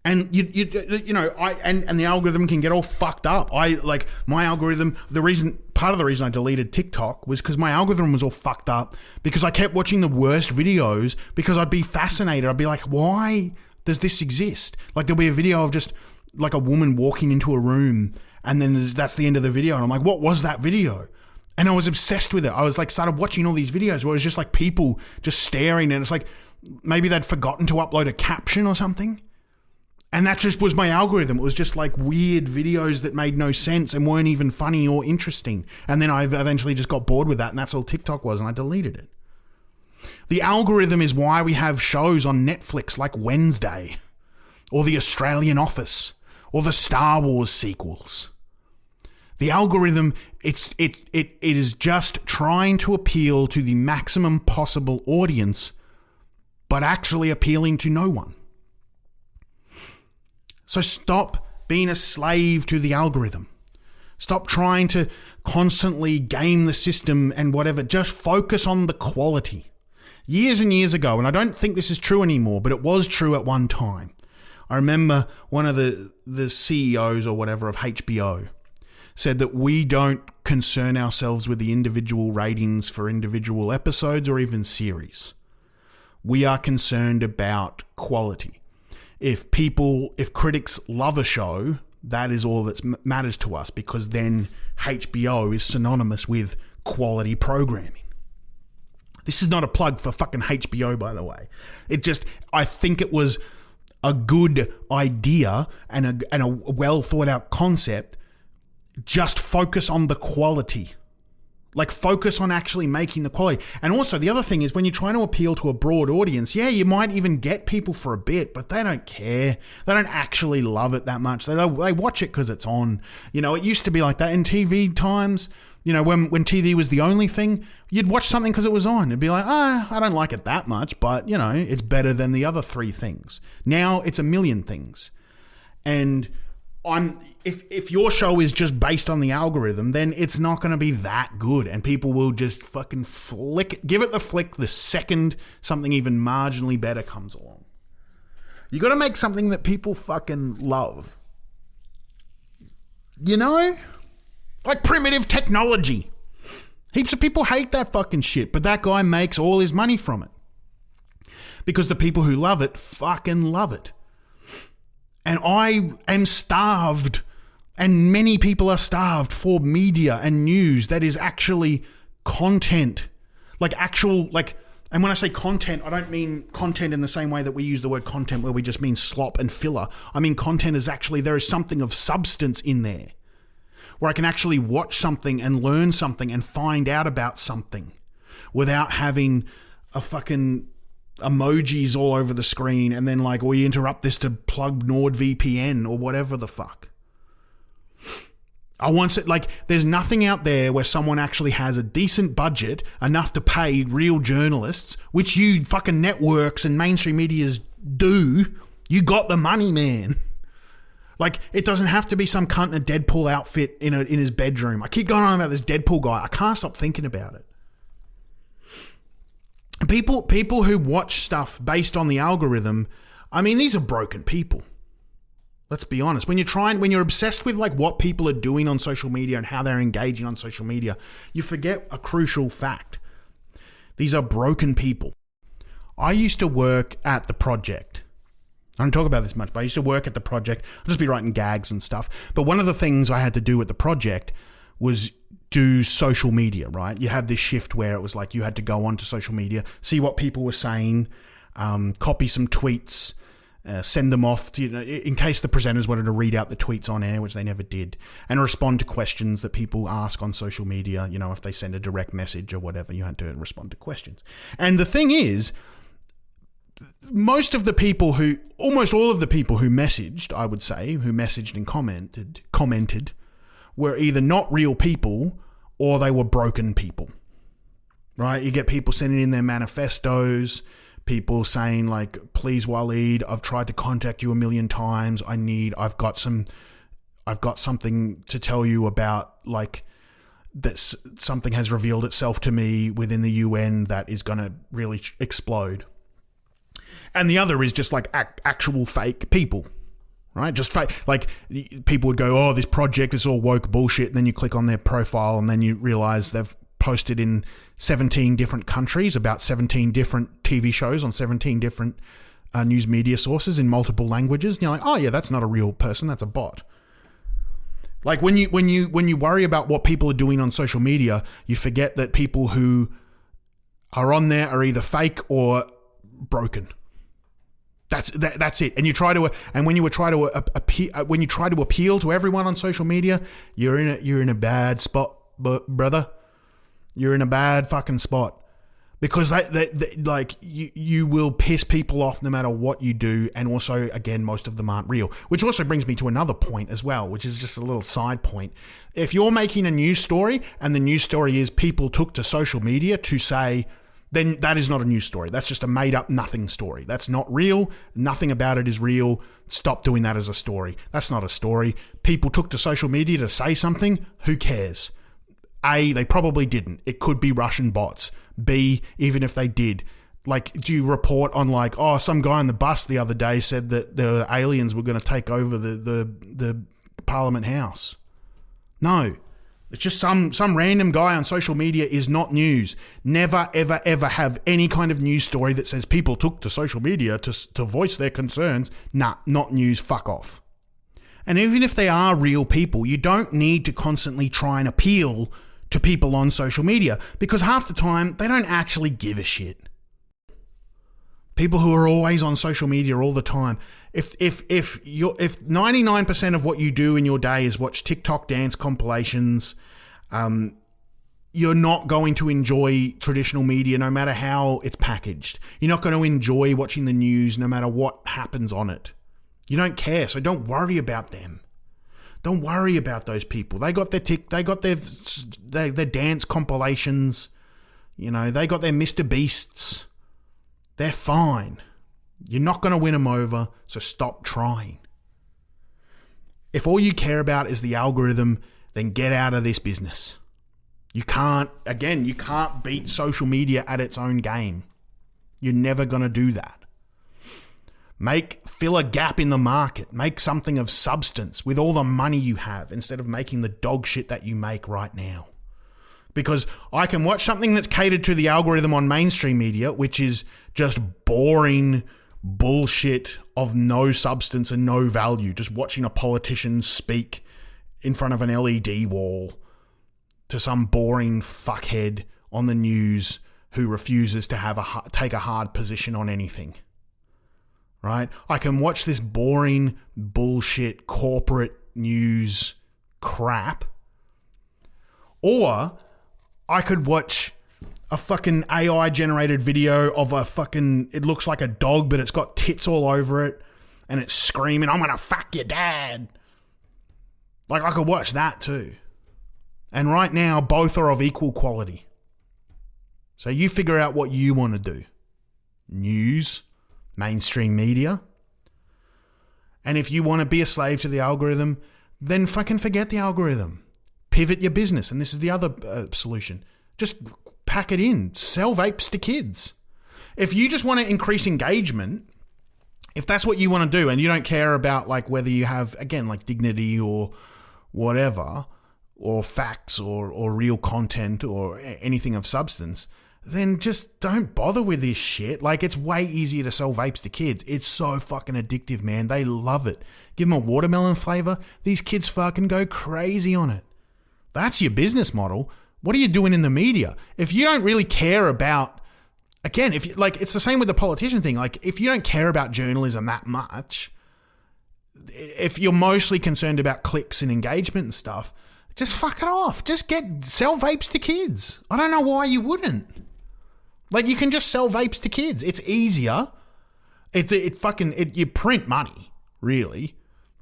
And and the algorithm can get all fucked up. My algorithm, part of the reason I deleted TikTok was because my algorithm was all fucked up because I kept watching the worst videos because I'd be fascinated. I'd be like, why does this exist? Like, there'll be a video of just like a woman walking into a room and then that's the end of the video. And I'm like, what was that video? And I was obsessed with it. I was like, started watching all these videos where it was just like people just staring and it's like, maybe they'd forgotten to upload a caption or something. And that just was my algorithm. It was just like weird videos that made no sense and weren't even funny or interesting. And then I eventually just got bored with that and that's all TikTok was and I deleted it. The algorithm is why we have shows on Netflix like Wednesday or The Australian Office or the Star Wars sequels. The algorithm, it is just trying to appeal to the maximum possible audience, but actually appealing to no one. So stop being a slave to the algorithm. Stop trying to constantly game the system and whatever. Just focus on the quality. Years and years ago, and I don't think this is true anymore, but it was true at one time. I remember one of the CEOs or whatever of HBO said that we don't concern ourselves with the individual ratings for individual episodes or even series. We are concerned about quality. If critics love a show, that is all that matters to us, because then HBO is synonymous with quality programming. This is not a plug for fucking HBO, by the way. I think it was a good idea and a well thought out concept. Just focus on the quality. Like, focus on actually making the quality. And also, the other thing is, when you're trying to appeal to a broad audience, yeah, you might even get people for a bit, but they don't care. They don't actually love it that much. They watch it because it's on. You know, it used to be like that in TV times. You know, when TV was the only thing, you'd watch something because it was on. It'd be like, I don't like it that much, but, you know, it's better than the other 3 things. Now it's a million things. And if your show is just based on the algorithm, then it's not going to be that good, and people will just fucking give it the flick the second something even marginally better comes along. You got to make something that people fucking love. You know? Like primitive technology. Heaps of people hate that fucking shit, but that guy makes all his money from it. Because the people who love it fucking love it. And I am starved, and many people are starved for media and news that is actually content. And when I say content, I don't mean content in the same way that we use the word content, where we just mean slop and filler. I mean content is actually, there is something of substance in there, where I can actually watch something and learn something and find out about something without having a fucking emojis all over the screen and then like, we interrupt this to plug NordVPN or whatever the fuck. There's nothing out there where someone actually has a decent budget enough to pay real journalists, which you fucking networks and mainstream medias do. You got the money, man. Like, it doesn't have to be some cunt in a Deadpool outfit in his bedroom. I keep going on about this Deadpool guy. I can't stop thinking about it. People who watch stuff based on the algorithm, I mean, these are broken people. Let's be honest. When you're obsessed with like what people are doing on social media and how they're engaging on social media, you forget a crucial fact. These are broken people. I used to work at The Project. I don't talk about this much, but I used to work at The Project. I'd just be writing gags and stuff. But one of the things I had to do at The Project was do social media, right? You had this shift where it was like you had to go onto social media, see what people were saying, copy some tweets, send them off to, in case the presenters wanted to read out the tweets on air, which they never did, and respond to questions that people ask on social media. You know, if they send a direct message or whatever, you had to respond to questions. And the thing is, almost all of the people who messaged, I would say, who messaged and commented, were either not real people or they were broken people, right? You get people sending in their manifestos, people saying like, please Waleed, I've tried to contact you a million times. I've got something to tell you about, like, that something has revealed itself to me within the UN that is going to really explode. And the other is just like actual fake people, right? Just fake. Like, people would go, oh, this project is all woke bullshit. And then you click on their profile and then you realize they've posted in 17 different countries about 17 different TV shows on 17 different news media sources in multiple languages. And you're like, oh yeah, that's not a real person. That's a bot. Like, when you worry about what people are doing on social media, you forget that people who are on there are either fake or broken. That's it. And when you try to appeal to everyone on social media, you're in a bad spot, brother. You're in a bad fucking spot, because you will piss people off no matter what you do. And also, again, most of them aren't real, which also brings me to another point as well, which is just a little side point. If you're making a news story and the news story is people took to social media to say, then that is not a news story. That's just a made-up nothing story. That's not real. Nothing about it is real. Stop doing that as a story. That's not a story. People took to social media to say something. Who cares? A, they probably didn't. It could be Russian bots. B, even if they did, like, do you report on like, oh, some guy on the bus the other day said that the aliens were going to take over the Parliament House? No. It's just some random guy on social media is not news. Never, ever, ever have any kind of news story that says people took to social media to voice their concerns. Nah, not news, fuck off. And even if they are real people, you don't need to constantly try and appeal to people on social media, because half the time they don't actually give a shit. People who are always on social media all the time. If 99% of what you do in your day is watch TikTok dance compilations, you're not going to enjoy traditional media no matter how it's packaged. You're not going to enjoy watching the news no matter what happens on it. You don't care, so don't worry about them. Don't worry about those people. They got their dance compilations. You know, they got their Mr. Beasts. They're fine. You're not going to win them over, so stop trying. If all you care about is the algorithm, then get out of this business. You can't beat social media at its own game. You're never going to do that. Fill a gap in the market. Make something of substance with all the money you have instead of making the dog shit that you make right now. Because I can watch something that's catered to the algorithm on mainstream media, which is just boring bullshit of no substance and no value. Just watching a politician speak in front of an LED wall to some boring fuckhead on the news who refuses to take a hard position on anything. Right? I can watch this boring bullshit corporate news crap, or I could watch a fucking AI generated video of it looks like a dog, but it's got tits all over it and it's screaming, I'm gonna fuck your dad. Like, I could watch that too. And right now, both are of equal quality. So you figure out what you want to do. News, mainstream media. And if you want to be a slave to the algorithm, then fucking forget the algorithm. Pivot your business. And this is the other solution. Just pack it in. Sell vapes to kids. If you just want to increase engagement, if that's what you want to do and you don't care about like whether you have, again, like dignity or whatever, or facts or real content or anything of substance, then just don't bother with this shit. Like, it's way easier to sell vapes to kids. It's so fucking addictive, man. They love it. Give them a watermelon flavor. These kids fucking go crazy on it. That's your business model. What are you doing in the media? If you don't really care about, again, if you, like, it's the same with the politician thing. Like, if you don't care about journalism that much, if you're mostly concerned about clicks and engagement and stuff, just fuck it off. Just sell vapes to kids. I don't know why you wouldn't. Like, you can just sell vapes to kids. It's easier. You print money, really.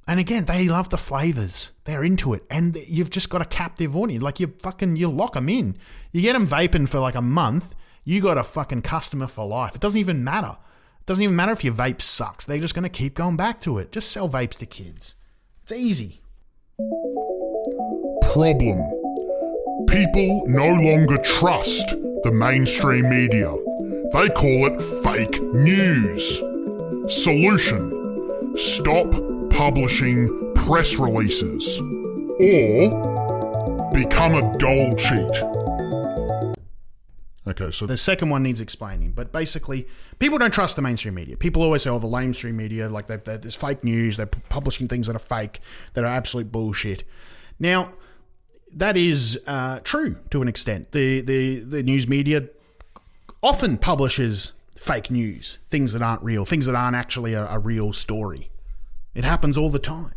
And again, they love the flavors. They're into it. And you've just got a captive audience. Like, you lock them in. You get them vaping for like a month, you got a fucking customer for life. It doesn't even matter. It doesn't even matter if your vape sucks. They're just going to keep going back to it. Just sell vapes to kids. It's easy. Problem. People no longer trust the mainstream media. They call it fake news. Solution. Stop publishing press releases. Or become a dole cheat. Okay, so the second one needs explaining, but basically, people don't trust the mainstream media. People always say, oh, the mainstream media, like there's fake news, they're publishing things that are fake, that are absolute bullshit. Now, that is true to an extent. The news media often publishes fake news, things that aren't real, things that aren't actually a real story. It happens all the time.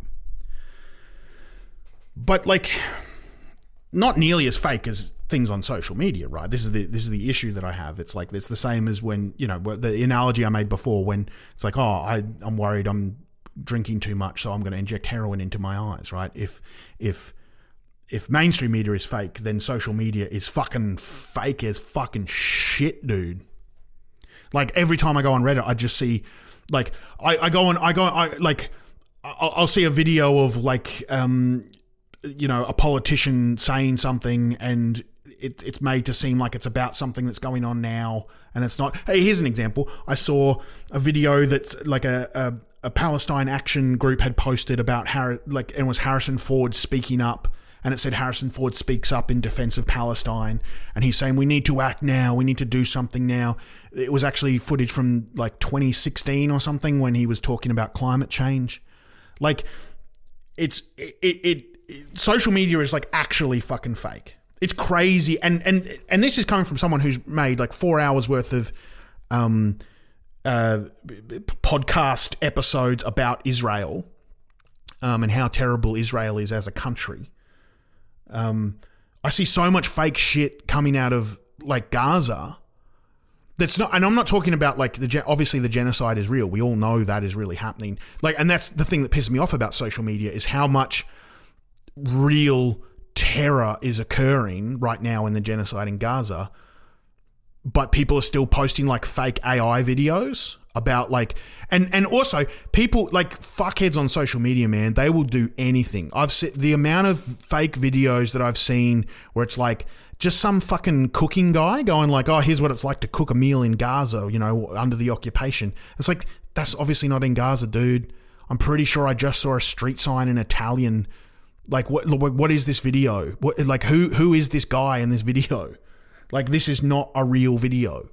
But like, not nearly as fake as things on social media, right? This is the issue that I have. It's like, it's the same as when, you know, the analogy I made before, when it's like, oh, I'm worried I'm drinking too much, so I'm going to inject heroin into my eyes, right? If mainstream media is fake, then social media is fucking fake as fucking shit, dude. Like, every time I go on Reddit, I just see, like, I'll see a video of like a politician saying something and it's made to seem like it's about something that's going on now, and it's not. Hey, here's an example. I saw a video that's like a Palestine Action group had posted about it was Harrison Ford speaking up, and it said Harrison Ford speaks up in defense of Palestine, and he's saying we need to act now, we need to do something now. It was actually footage from like 2016 or something when he was talking about climate change. Like, social media is like actually fucking fake. It's crazy, and this is coming from someone who's made like 4 hours worth of podcast episodes about Israel, and how terrible Israel is as a country. I see so much fake shit coming out of like Gaza. That's not, and I'm not talking about like obviously the genocide is real. We all know that is really happening. Like, and that's the thing that pisses me off about social media is how much real terror is occurring right now in the genocide in Gaza, but people are still posting like fake AI videos about like, and also people like fuckheads on social media, man, they will do anything. I've seen the amount of fake videos that I've seen where it's like just some fucking cooking guy going like, oh, here's what it's like to cook a meal in Gaza, under the occupation. It's like, that's obviously not in Gaza, dude. I'm pretty sure I just saw a street sign in Italian. Like, what is this video? Who is this guy in this video? Like, this is not a real video.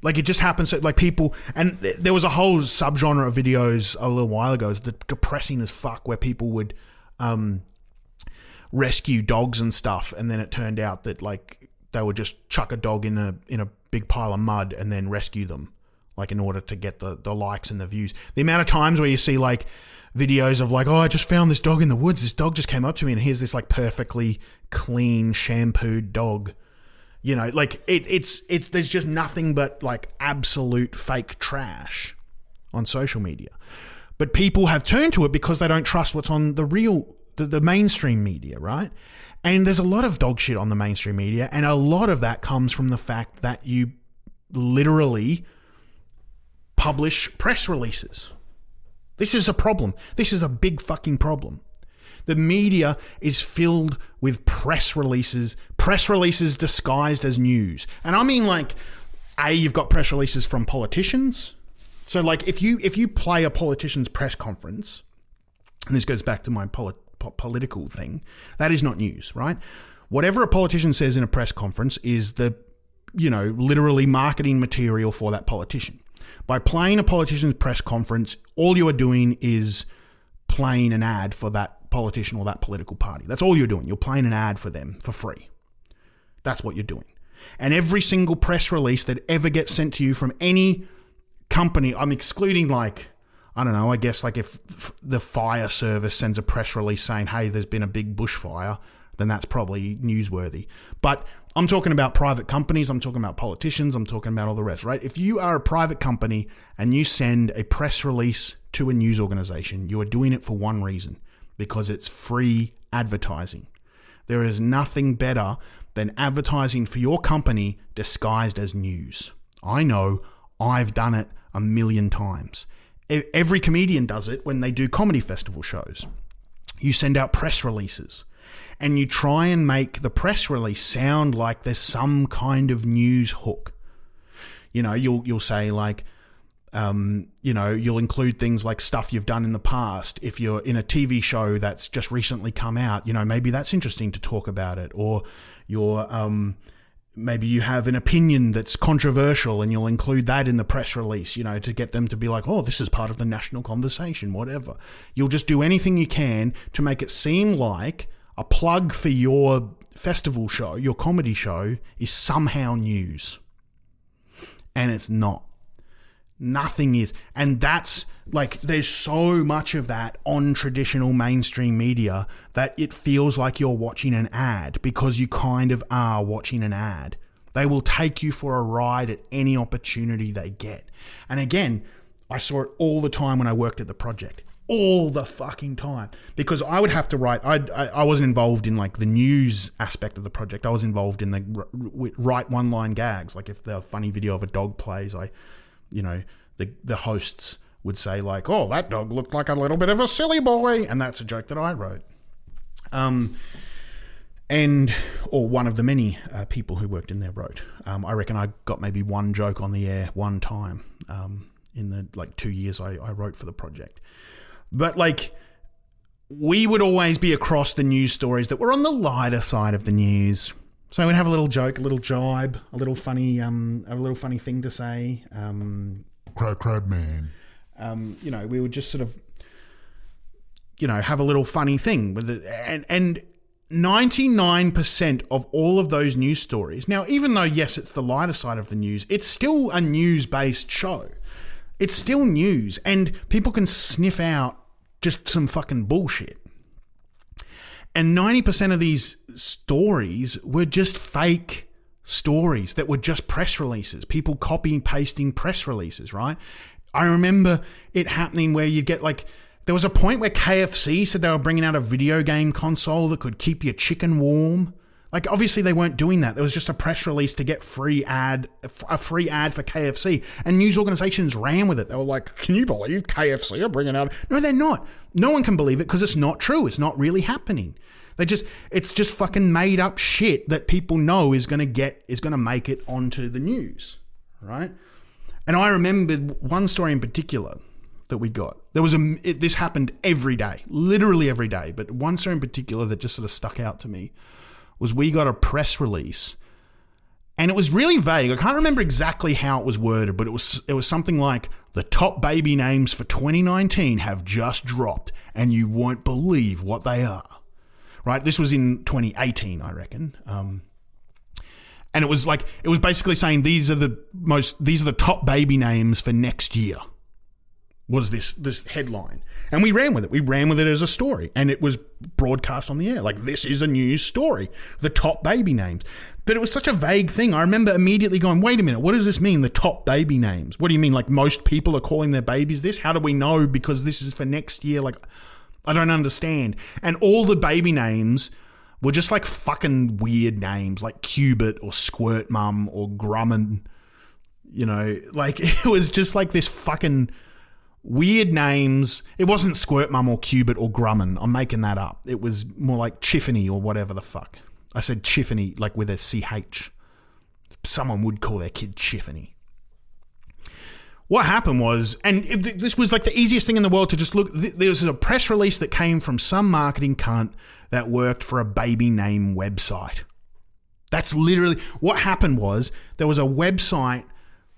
Like, it just happens that, like, people... And there was a whole subgenre of videos a little while ago. It was depressing as fuck, where people would rescue dogs and stuff, and then it turned out that, like, they would just chuck a dog in a big pile of mud and then rescue them, like, in order to get the likes and the views. The amount of times where you see, like, videos of like, oh, I just found this dog in the woods. This dog just came up to me, and here's this like perfectly clean, shampooed dog. Like it's there's just nothing but like absolute fake trash on social media. But people have turned to it because they don't trust what's on the mainstream media, right? And there's a lot of dog shit on the mainstream media, and a lot of that comes from the fact that you literally publish press releases. This is a problem. This is a big fucking problem. The media is filled with press releases disguised as news. And I mean, like, you've got press releases from politicians. So, like, if you play a politician's press conference, and this goes back to my political thing, that is not news, right? Whatever a politician says in a press conference is literally marketing material for that politician. By playing a politician's press conference, all you are doing is playing an ad for that politician or that political party. That's all you're doing. You're playing an ad for them for free. That's what you're doing. And every single press release that ever gets sent to you from any company, I'm excluding like, I don't know, I guess like if the fire service sends a press release saying, hey, there's been a big bushfire, then that's probably newsworthy. But I'm talking about private companies, I'm talking about politicians, I'm talking about all the rest, right? If you are a private company and you send a press release to a news organization, you are doing it for one reason, because it's free advertising. There is nothing better than advertising for your company disguised as news. I know, I've done it a million times. Every comedian does it when they do comedy festival shows. You send out press releases, and you try and make the press release sound like there's some kind of news hook. You'll say like, you'll include things like stuff you've done in the past. If you're in a TV show that's just recently come out, maybe that's interesting to talk about it. Or maybe you have an opinion that's controversial and you'll include that in the press release, to get them to be like, oh, this is part of the national conversation, whatever. You'll just do anything you can to make it seem like a plug for your festival show, your comedy show, is somehow news. And it's not. Nothing is. And that's like, there's so much of that on traditional mainstream media that it feels like you're watching an ad, because you kind of are watching an ad. They will take you for a ride at any opportunity they get. And again, I saw it all the time when I worked at the project. All the fucking time, because I would have to write. I wasn't involved in like the news aspect of the project. I was involved in the write one-line gags. Like if the funny video of a dog plays, the hosts would say like, "Oh, that dog looked like a little bit of a silly boy," and that's a joke that I wrote. Or one of the many people who worked in there wrote. I reckon I got maybe one joke on the air one time in the 2 years I wrote for the project. But we would always be across the news stories that were on the lighter side of the news. So we'd have a little joke, a little jibe, a little funny thing to say. Crab man. We would just sort of, have a little funny thing with it. And 99% of all of those news stories. Now, even though, yes, it's the lighter side of the news, it's still a news-based show. It's still news, and people can sniff out just some fucking bullshit. And 90% of these stories were just fake stories that were just press releases. People copying, pasting press releases, right? I remember it happening where you'd get there was a point where KFC said they were bringing out a video game console that could keep your chicken warm. Obviously they weren't doing that. There was just a press release to get a free ad for KFC. And news organizations ran with it. They were like, can you believe KFC are bringing out? No, they're not. No one can believe it because it's not true. It's not really happening. It's just fucking made up shit that people know is going to make it onto the news, right? And I remember one story in particular that we got. This happened every day, literally every day. But one story in particular that just sort of stuck out to me was we got a press release, and it was really vague. I can't remember exactly how it was worded, but it was something like, the top baby names for 2019 have just dropped, and you won't believe what they are. Right? This was in 2018, I reckon. And it was basically saying these are the top baby names for next year. Was this headline. And we ran with it. We ran with it as a story. And it was broadcast on the air. This is a news story. The top baby names. But it was such a vague thing. I remember immediately going, wait a minute, what does this mean, the top baby names? What do you mean, most people are calling their babies this? How do we know because this is for next year? I don't understand. And all the baby names were just fucking weird names, like Cubit or Squirt Mum or Grumman. It was just this fucking weird names. It wasn't Squirt Mum or Cubit or Grumman. I'm making that up. It was more like Chiffany or whatever the fuck. I said Chiffany with a CH. Someone would call their kid Chiffany. What happened was, and this was the easiest thing in the world to just look, there was a press release that came from some marketing cunt that worked for a baby name website. That's literally, what happened was, there was a website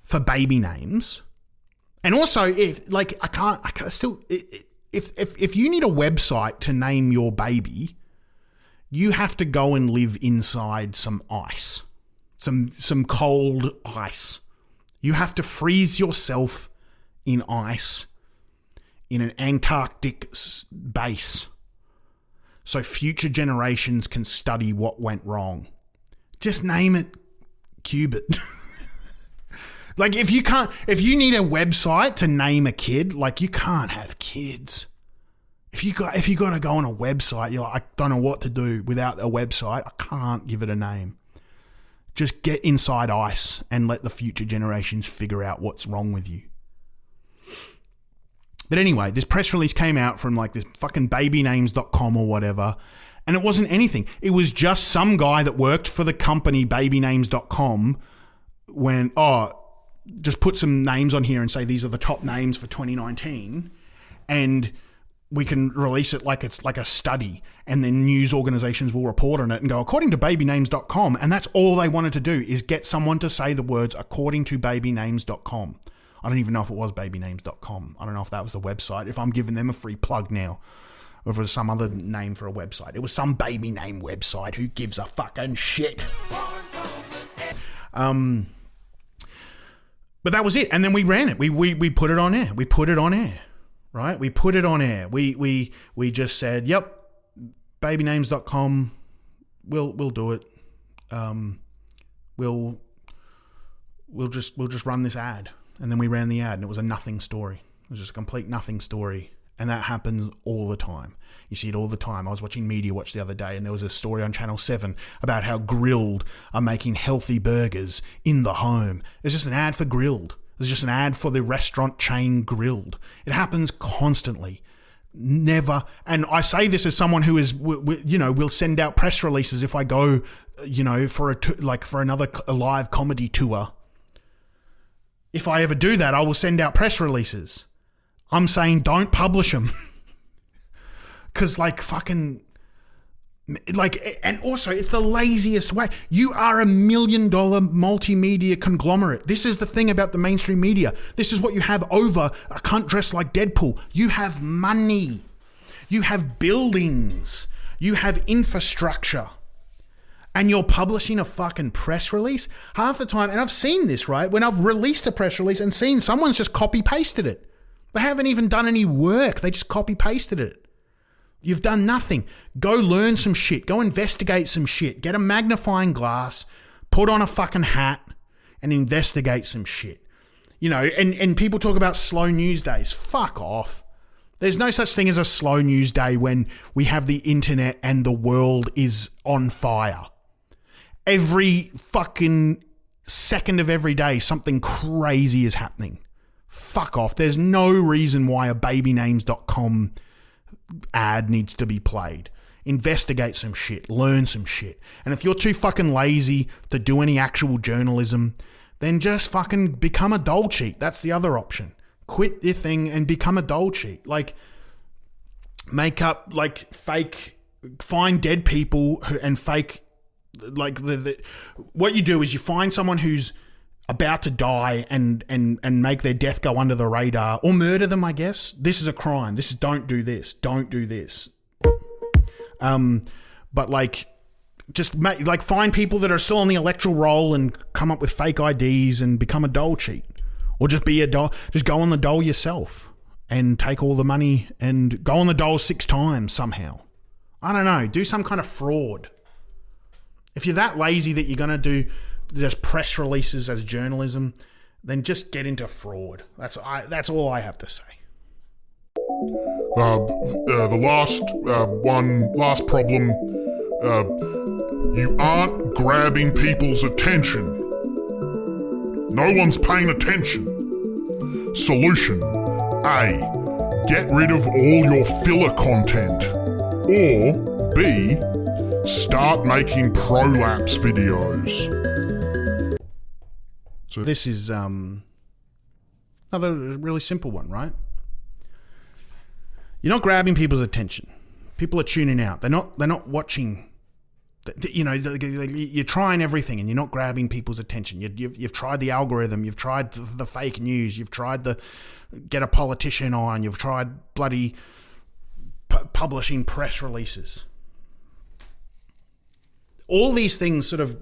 for baby names. And also, if you need a website to name your baby, you have to go and live inside some ice, some cold ice. You have to freeze yourself in ice in an Antarctic base so future generations can study what went wrong. Just name it Cubit. If you need a website to name a kid, you can't have kids. If you got to go on a website, you're I don't know what to do without a website. I can't give it a name. Just get inside ice and let the future generations figure out what's wrong with you. But anyway, this press release came out from this fucking babynames.com or whatever, and it wasn't anything. It was just some guy that worked for the company babynames.com just put some names on here and say these are the top names for 2019, and we can release it like it's like a study, and then news organizations will report on it and go, according to babynames.com, and that's all they wanted to do is get someone to say the words according to babynames.com. I don't even know if it was babynames.com. I don't know if that was the website, if I'm giving them a free plug now, or if it was some other name for a website. It was some baby name website. Who gives a fucking shit? But that was it. And then we ran it. We put it on air. We put it on air. Right? We put it on air. We just said, yep, babynames.com, we'll do it. We'll just run this ad. And then we ran the ad, and it was a nothing story. It was just a complete nothing story. And that happens all the time. You see it all the time. I was watching Media Watch the other day, and there was a story on Channel 7 about how Grilled are making healthy burgers in the home. It's just an ad for Grilled. It's just an ad for the restaurant chain Grilled. It happens constantly. Never. And I say this as someone who is, will send out press releases if I go, for another live comedy tour. If I ever do that, I will send out press releases. I'm saying don't publish them. Because and also it's the laziest way. You are $1 million multimedia conglomerate. This is the thing about the mainstream media. This is what you have over a cunt dressed like Deadpool. You have money. You have buildings. You have infrastructure. And you're publishing a fucking press release half the time. And I've seen this, right? When I've released a press release and seen someone's just copy pasted it. They haven't even done any work. They just copy pasted it. You've done nothing. Go learn some shit. Go investigate some shit. Get a magnifying glass, put on a fucking hat, and investigate some shit. And people talk about slow news days. Fuck off. There's no such thing as a slow news day when we have the internet and the world is on fire. Every fucking second of every day, something crazy is happening. Fuck off. There's no reason why a babynames.com ad needs to be played. Investigate some shit. Learn some shit. And if you're too fucking lazy to do any actual journalism, then just fucking become a dole cheat. That's the other option. Quit your thing and become a dole cheat. Make up fake, find dead people and fake, what you do is you find someone who's about to die and make their death go under the radar or murder them, I guess. This is a crime. Don't do this. Don't do this. Find people that are still on the electoral roll and come up with fake IDs and become a dole cheat. Or just be a dole. Just go on the dole yourself and take all the money and go on the dole 6 times somehow. I don't know. Do some kind of fraud. If you're that lazy that you're going to do just press releases as journalism, then just get into fraud. That's all I have to say. The last problem, you aren't grabbing people's attention. No one's paying attention. Solution: A, get rid of all your filler content. Or B, start making prolapse videos. So this is another really simple one, right? You're not grabbing people's attention. People are tuning out. They're not watching. You're trying everything and you're not grabbing people's attention. You've tried the algorithm. You've tried the fake news. You've tried the get a politician on. You've tried bloody publishing press releases. All these things sort of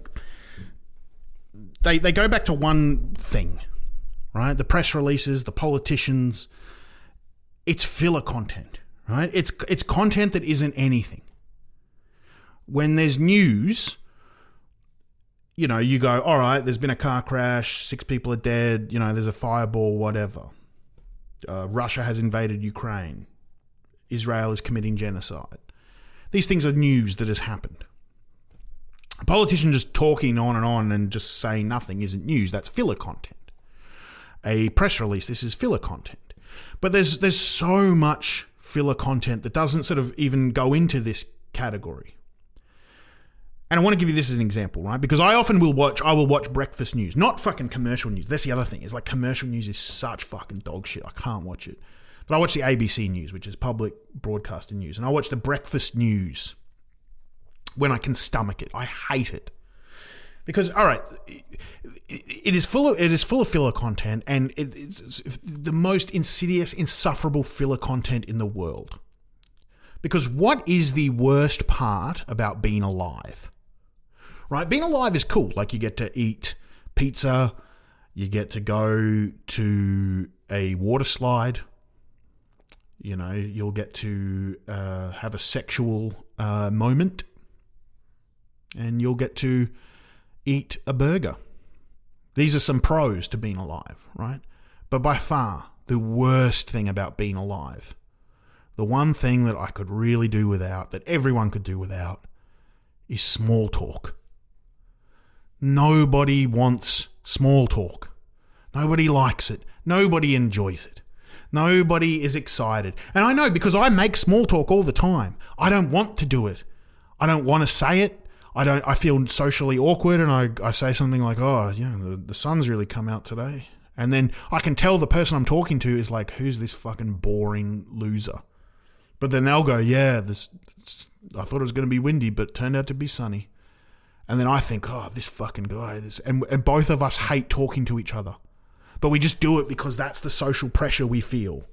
they go back to one thing, right? The press releases, the politicians. It's filler content, right? It's content that isn't anything. When there's news, you go, all right, there's been a car crash, 6 people are dead, there's a fireball, whatever. Russia has invaded Ukraine. Israel is committing genocide. These things are news that has happened. A politician just talking on and just saying nothing isn't news. That's filler content. A press release, this is filler content. But there's so much filler content that doesn't sort of even go into this category. And I want to give you this as an example, right? Because I will watch breakfast news, not fucking commercial news. That's the other thing. It's like commercial news is such fucking dog shit. I can't watch it. But I watch the ABC News, which is public broadcasting news. And I watch the breakfast news when I can stomach it. I hate it. Because, all right, it is full of filler content, and it's the most insidious, insufferable filler content in the world. Because what is the worst part about being alive? Right? Being alive is cool. Like, you get to eat pizza, you get to go to a water slide, you'll get to have a sexual moment, and you'll get to eat a burger. These are some pros to being alive, right? But by far, the worst thing about being alive, the one thing that I could really do without, that everyone could do without, is small talk. Nobody wants small talk. Nobody likes it. Nobody enjoys it. Nobody is excited. And I know because I make small talk all the time. I don't want to do it. I don't want to say it. I feel socially awkward, and I say something like, oh, yeah, the sun's really come out today. And then I can tell the person I'm talking to is like, who's this fucking boring loser? But then they'll go, yeah, I thought it was going to be windy, but it turned out to be sunny. And then I think, oh, this fucking guy. And both of us hate talking to each other. But we just do it because that's the social pressure we feel.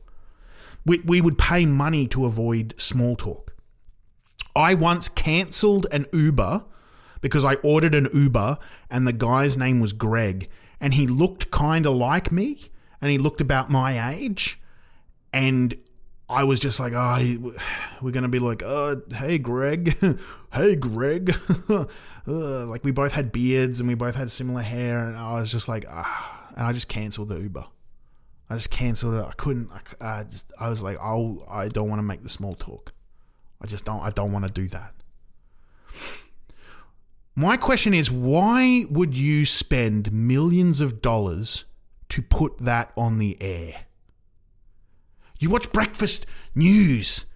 We would pay money to avoid small talk. I once cancelled an Uber because I ordered an Uber and the guy's name was Greg, and he looked kind of like me and he looked about my age, and I was just like, oh, we're going to be like, oh, hey, Greg. Hey, Greg. Like we both had beards and we both had similar hair, and I was just like, and I just cancelled the Uber. I just cancelled it. I couldn't. I was like, oh, I don't want to make the small talk. I don't want to do that. My question is, why would you spend millions of dollars to put that on the air? You watch breakfast news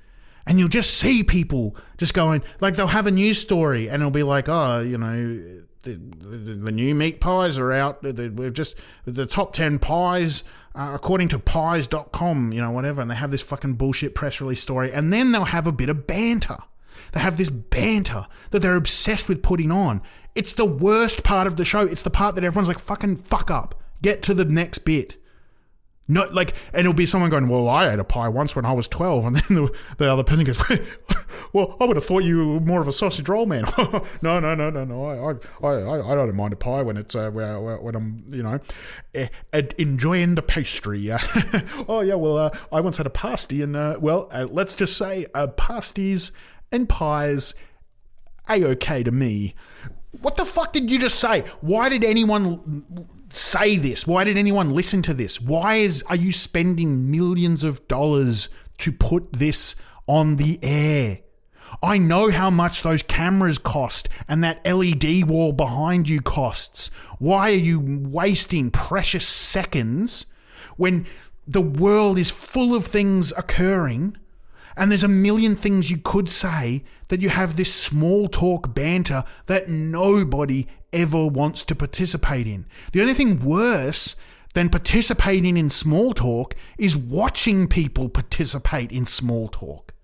and you'll just see people just going, like they'll have a news story and it'll be like, oh, you know, the new meat pies are out. We're just the top 10 pies according to pies.com, you know, whatever. And they have this fucking bullshit press release story. And then they'll have a bit of banter. They have this banter that they're obsessed with putting on. It's the worst part of the show. It's the part that everyone's like, fucking fuck up. Get to the next bit. No, like, and it'll be someone going, well, I ate a pie once when I was 12. And then the other person goes, well, I would have thought you were more of a sausage roll man. No. I don't mind a pie when it's, when I'm, you know, enjoying the pastry. Oh, yeah, well, I once had a pasty and, let's just say pasties and pies, A-okay to me. What the fuck did you just say? Why did anyone say this? Why did anyone listen to this? Are you spending millions of dollars to put this on the air? I know how much those cameras cost and that LED wall behind you costs. Why are you wasting precious seconds when the world is full of things occurring and there's a million things you could say, that you have this small talk banter that nobody ever wants to participate in? The only thing worse than participating in small talk is watching people participate in small talk.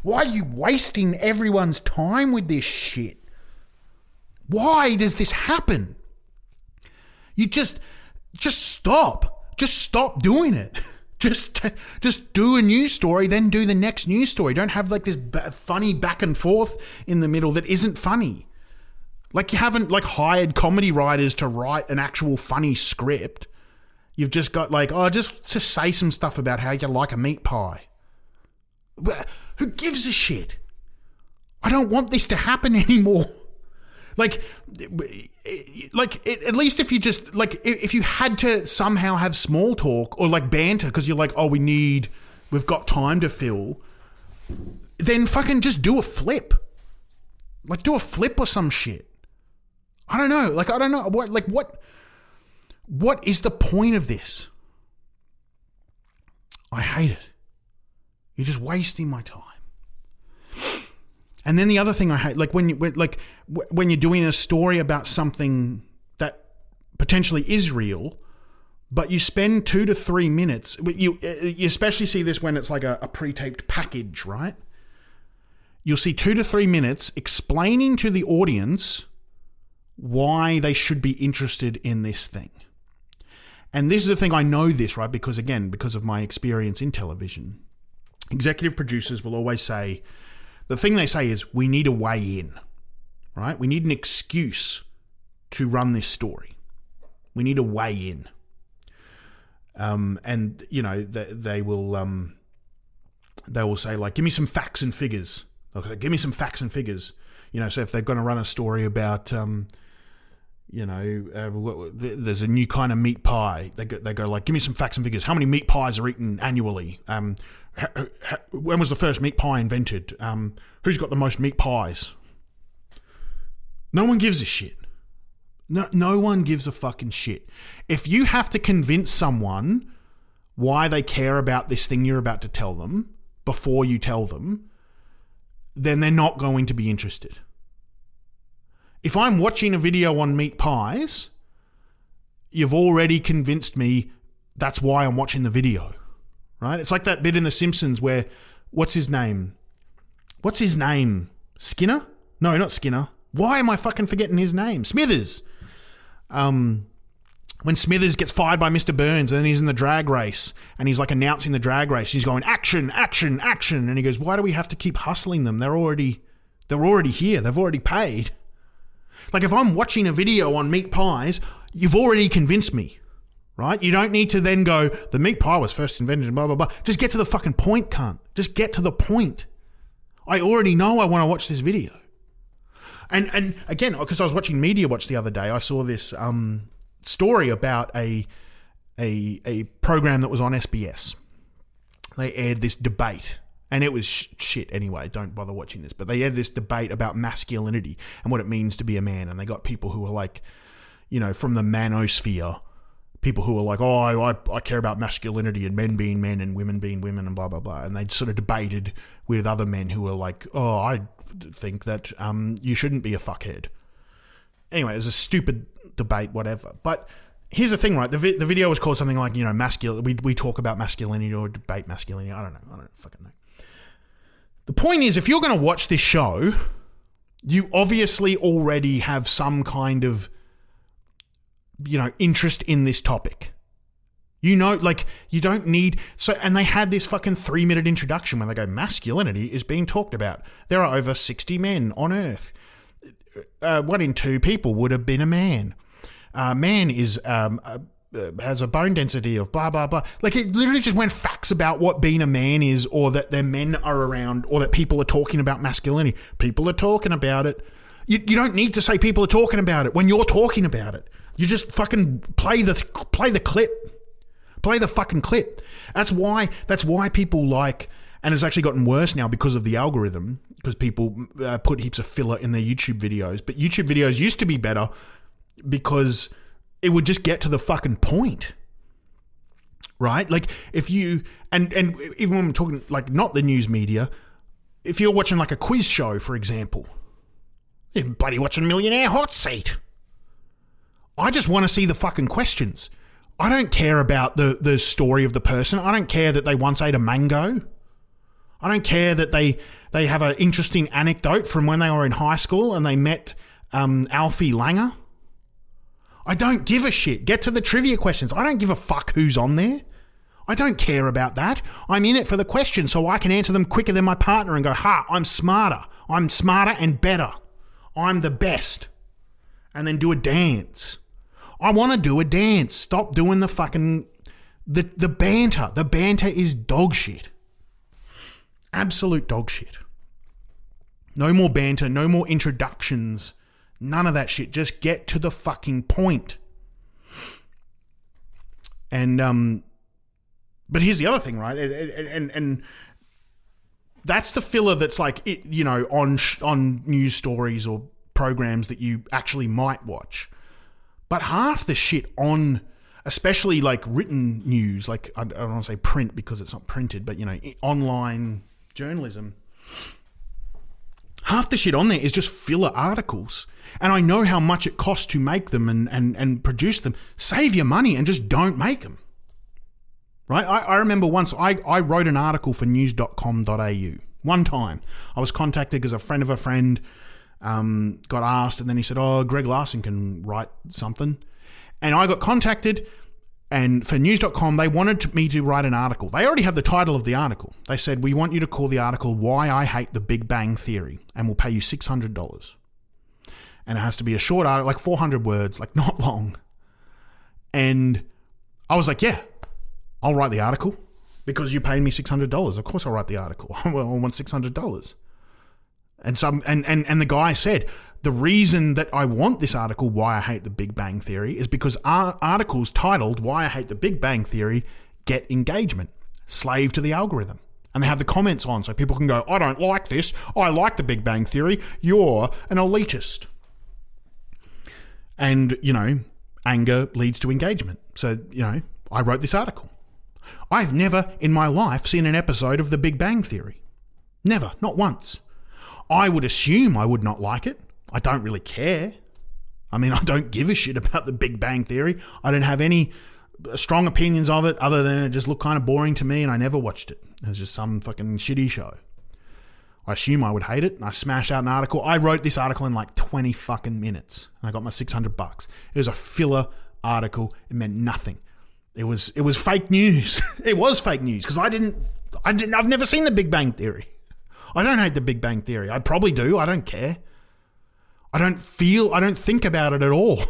Why are you wasting everyone's time with this shit? Why does this happen? You just stop. Just stop doing it. Just do a news story, then do the next news story. Don't have like this funny back and forth in the middle that isn't funny. Like you haven't like hired comedy writers to write an actual funny script. You've just got like, just to say some stuff about how you like a meat pie. Who gives a shit? I don't want this to happen anymore. Like at least if you just, like, if you had to somehow have small talk or like banter because you're like, we've got time to fill, then fucking just do a flip. Like do a flip or some shit. I don't know. Like, I don't know. What is the point of this? I hate it. You're just wasting my time. And then the other thing I hate, like when you're doing a story about something that potentially is real, but you spend 2 to 3 minutes. You especially see this when it's like a pre-taped package, right? You'll see 2 to 3 minutes explaining to the audience why they should be interested in this thing. And this is the thing, I know this, right? Because of my experience in television, executive producers will always say, the thing they say is, we need a way in, right? We need an excuse to run this story. We need a way in. And, you know, they will say, like, give me some facts and figures. Okay, give me some facts and figures. You know, so if they're going to run a story about, there's a new kind of meat pie, they go like, give me some facts and figures. How many meat pies are eaten annually? When was the first meat pie invented? Who's got the most meat pies? No one gives a shit. No one gives a fucking shit. If you have to convince someone why they care about this thing you're about to tell them before you tell them, then they're not going to be interested. If I'm watching a video on meat pies, you've already convinced me that's why I'm watching the video, right? It's like that bit in The Simpsons where, what's his name? Skinner? No, not Skinner. Why am I fucking forgetting his name? Smithers. When Smithers gets fired by Mr. Burns and then he's in the drag race and he's like announcing the drag race, he's going, action, action, action. And he goes, why do we have to keep hustling them? They're already here. They've already paid. Like if I'm watching a video on meat pies, you've already convinced me, right? You don't need to then go, the meat pie was first invented and blah, blah, blah. Just get to the fucking point, cunt. Just get to the point. I already know I want to watch this video. And again, because I was watching Media Watch the other day, I saw this story about a program that was on SBS. They aired this debate, and it was shit anyway, don't bother watching this, but they aired this debate about masculinity and what it means to be a man, and they got people who were like, you know, from the manosphere, people who were like, oh, I care about masculinity and men being men and women being women and blah, blah, blah, and they sort of debated with other men who were like, oh, I think that you shouldn't be a fuckhead. Anyway, it was a stupid debate, whatever. But here's the thing, right? The video was called something like, you know, we talk about masculinity or debate masculinity. I don't fucking know. The point is, if you're going to watch this show, you obviously already have some kind of, you know, interest in this topic. You know, like, you don't need... So, and they had this fucking 3-minute introduction where they go, masculinity is being talked about. There are over 60 men on Earth. 1 in 2 people would have been a man. Man is has a bone density of blah, blah, blah. Like, it literally just went facts about what being a man is, or that their men are around, or that people are talking about masculinity. People are talking about it. You don't need to say people are talking about it when you're talking about it. You just fucking play the clip. Play the fucking clip. That's why people like, and it's actually gotten worse now because of the algorithm, because people put heaps of filler in their YouTube videos. But YouTube videos used to be better because it would just get to the fucking point, right? Like if you, and even when I'm talking like not the news media, if you're watching like a quiz show, for example, you're bloody watching Millionaire Hot Seat. I just want to see the fucking questions. I don't care about the story of the person. I don't care that they once ate a mango. I don't care that they have an interesting anecdote from when they were in high school and they met Alfie Langer. I don't give a shit. Get to the trivia questions. I don't give a fuck who's on there. I don't care about that. I'm in it for the questions so I can answer them quicker than my partner and go, ha, I'm smarter. I'm smarter and better. I'm the best. And then do a dance. I want to do a dance. Stop doing the fucking... The banter. The banter is dog shit. Absolute dog shit. No more banter. No more introductions. None of that shit. Just get to the fucking point. And... But here's the other thing, right? And that's the filler that's like, you know, on news stories or programs that you actually might watch. But half the shit on, especially like written news, like I don't want to say print because it's not printed, but you know, online journalism, half the shit on there is just filler articles. And I know how much it costs to make them and produce them. Save your money and just don't make them. Right? I remember once I wrote an article for news.com.au. One time I was contacted because a friend of a friend got asked, and then he said, oh, Greg Larson can write something. And I got contacted, and for news.com, they wanted me to write an article. They already had the title of the article. They said, we want you to call the article Why I Hate the Big Bang Theory, and we'll pay you $600. And it has to be a short article, like 400 words, like not long. And I was like, yeah, I'll write the article because you're paying me $600. Of course I'll write the article. Well, I want $600. And the guy said, the reason that I want this article, Why I Hate the Big Bang Theory, is because our articles titled Why I Hate the Big Bang Theory get engagement. Slave to the algorithm. And they have the comments on so people can go, I don't like this. I like the Big Bang Theory. You're an elitist. And, you know, anger leads to engagement. So, you know, I wrote this article. I've never in my life seen an episode of The Big Bang Theory. Never, not once. I would assume I would not like it. I don't really care. I mean, I don't give a shit about The Big Bang Theory. I don't have any strong opinions of it other than it just looked kind of boring to me and I never watched it. It was just some fucking shitty show. I assume I would hate it, and I smashed out an article. I wrote this article in like 20 fucking minutes, and I got my $600. It was a filler article. It meant nothing. It was fake news. It was fake news because I've never seen The Big Bang Theory. I don't hate The Big Bang Theory. I probably do. I don't care. I don't think about it at all.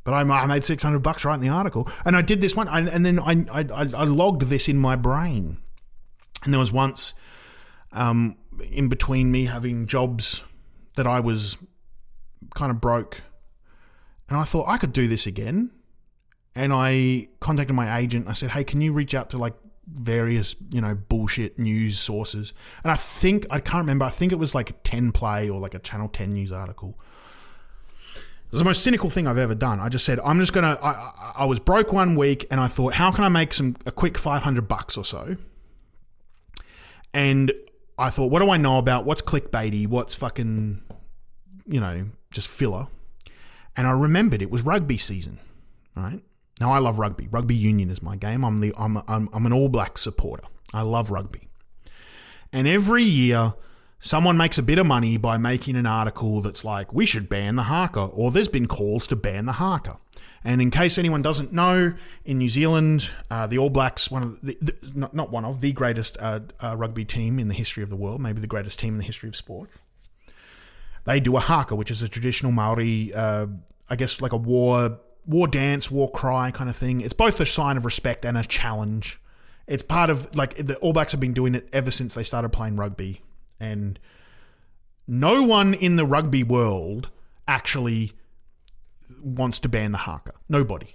But I made $600 writing the article, and I did this one, and then I logged this in my brain. And there was once, in between me having jobs that I was kind of broke, and I thought I could do this again. And I contacted my agent. I said, "Hey, can you reach out to like various, bullshit news sources?" And I can't remember. I think it was like a 10 Play or like a Channel 10 news article. It was the most cynical thing I've ever done. I just said, I'm just going to, I was broke one week and I thought, how can I make a quick $500 or so? And I thought, what do I know about? What's clickbaity? What's fucking, just filler? And I remembered it was rugby season, right? Now I love rugby. Rugby union is my game. I'm an All Blacks supporter. I love rugby. And every year, someone makes a bit of money by making an article that's like, we should ban the haka, or there's been calls to ban the haka. And in case anyone doesn't know, in New Zealand, the All Blacks, the greatest rugby team in the history of the world, maybe the greatest team in the history of sports. They do a haka, which is a traditional Maori, I guess like a war dance, war cry kind of thing. It's both a sign of respect and a challenge. It's part of, like, the All Blacks have been doing it ever since they started playing rugby. And no one in the rugby world actually wants to ban the haka. Nobody.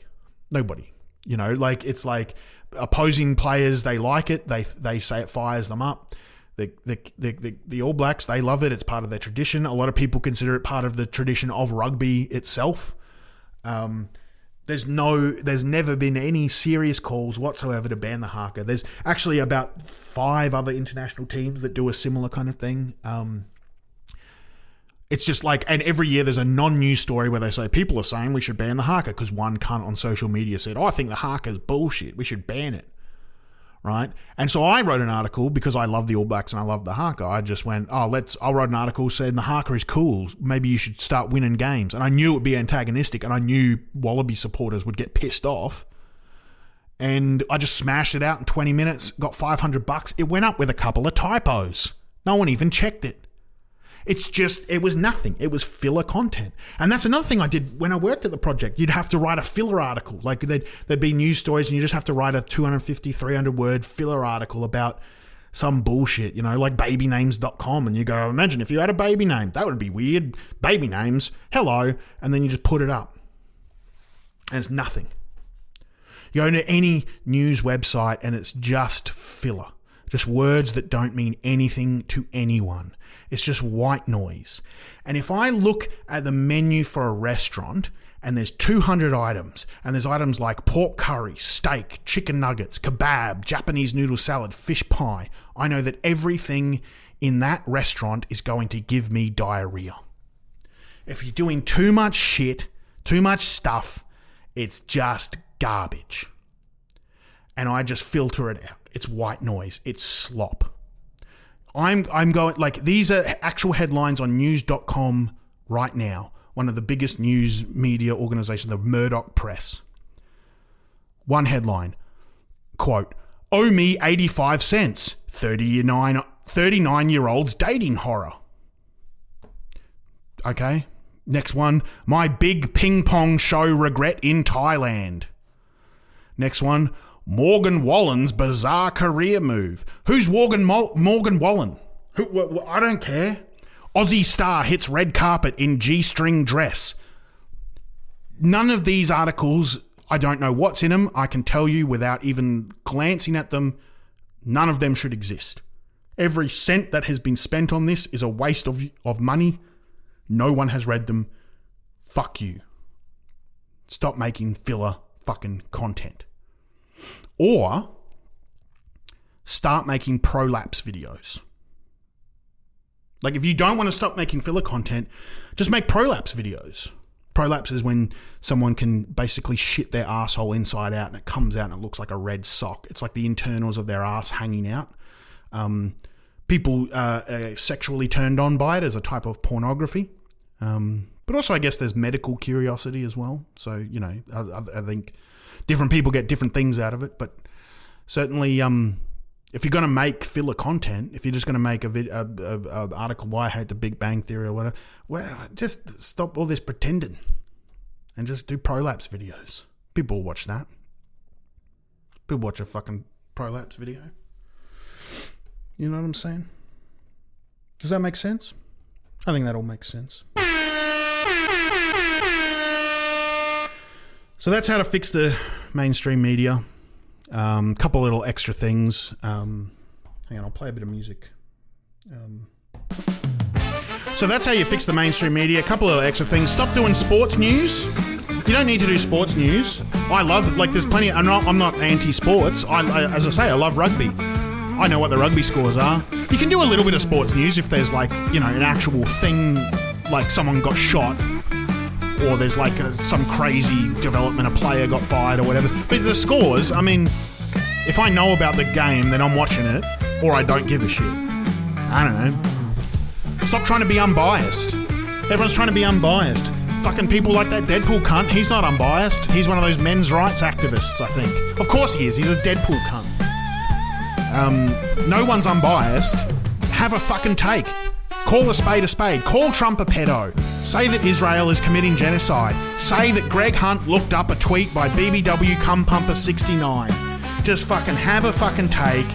It's like opposing players, they like it. They say it fires them up. The All Blacks, they love it. It's part of their tradition. A lot of people consider it part of the tradition of rugby itself. There's never been any serious calls whatsoever to ban the haka. There's actually about 5 other international teams that do a similar kind of thing. It's just like, and every year there's a non-news story where they say people are saying we should ban the haka because one cunt on social media said, I think the haka is bullshit. We should ban it. Right? And so I wrote an article because I love the All Blacks and I love the haka. I just went, I wrote an article saying the haka is cool. Maybe you should start winning games. And I knew it would be antagonistic and I knew Wallaby supporters would get pissed off. And I just smashed it out in 20 minutes, got $500. It went up with a couple of typos. No one even checked it. It was nothing. It was filler content. And that's another thing I did when I worked at the project. You'd have to write a filler article. Like there'd be news stories and you just have to write a 250, 300 word filler article about some bullshit, like babynames.com. And you go, imagine if you had a baby name, that would be weird. Baby names, hello. And then you just put it up. And it's nothing. You go to any news website and it's just filler. Just words that don't mean anything to anyone. It's just white noise. And if I look at the menu for a restaurant and there's 200 items, and there's items like pork curry, steak, chicken nuggets, kebab, Japanese noodle salad, fish pie, I know that everything in that restaurant is going to give me diarrhea. If you're doing too much shit, too much stuff, it's just garbage. And I just filter it out. It's white noise. It's slop. I'm going, like, these are actual headlines on news.com right now. One of the biggest news media organizations, the Murdoch Press. One headline, quote, "Owe me 85 cents, 39-year-old's dating horror." Okay. Next one, "My big ping pong show regret in Thailand." Next one, "Morgan Wallen's bizarre career move." Who's Morgan Wallen? I don't care. "Aussie star hits red carpet in G-string dress." None of these articles, I don't know what's in them. I can tell you without even glancing at them, none of them should exist. Every cent that has been spent on this is a waste of money. No one has read them. Fuck you. Stop making filler fucking content. or start making prolapse videos. Like, if you don't want to stop making filler content, just make prolapse videos. Prolapse is when someone can basically shit their asshole inside out and it comes out and it looks like a red sock. It's like the internals of their ass hanging out. People are sexually turned on by it as a type of pornography. But also, I guess there's medical curiosity as well. So, you know, I think different people get different things out of it. But certainly, if you're going to make filler content, if you're just going to make a article, why I hate the Big Bang Theory or whatever, well, just stop all this pretending and just do prolapse videos. People will watch that. People watch a fucking prolapse video. You know what I'm saying? Does that make sense? I think that all makes sense. So that's how to fix the mainstream media. Couple little extra things. Hang on, I'll play a bit of music. So that's how you fix the mainstream media. A couple of extra things. Stop doing sports news. You don't need to do sports news. I love, like, there's plenty. I'm not anti-sports. As I say, I love rugby. I know what the rugby scores are. You can do a little bit of sports news if there's, like, you know, an actual thing, like someone got shot, or there's like some crazy development, a player got fired or whatever. But the scores, I mean, if I know about the game, then I'm watching it, or I don't give a shit. I don't know. Stop trying to be unbiased. Everyone's trying to be unbiased. Fucking people like that Deadpool cunt, he's not unbiased. He's one of those men's rights activists, I think. Of course he is. He's a Deadpool cunt. No one's unbiased. Have a fucking take. Call a spade a spade. Call Trump a pedo. Say that Israel is committing genocide. Say that Greg Hunt looked up a tweet by BBW Cumpumper69. Just fucking have a fucking take.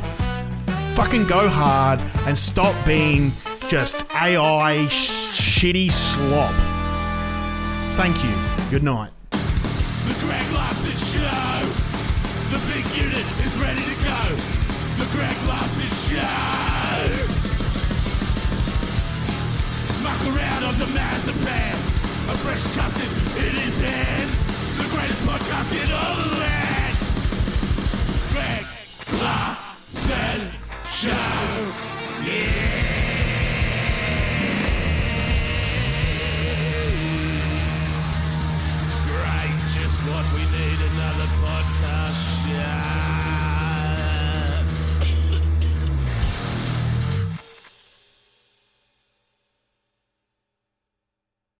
Fucking go hard and stop being just AI shitty slop. Thank you. Good night. The Greg Larson Show. The big unit is ready to go. The Greg Larson Show. Muck around on the Mazapan. A fresh custard in his hand. The greatest podcast in all the land. Greg Larson Show. Yeah. Great, just what we need, another podcast show.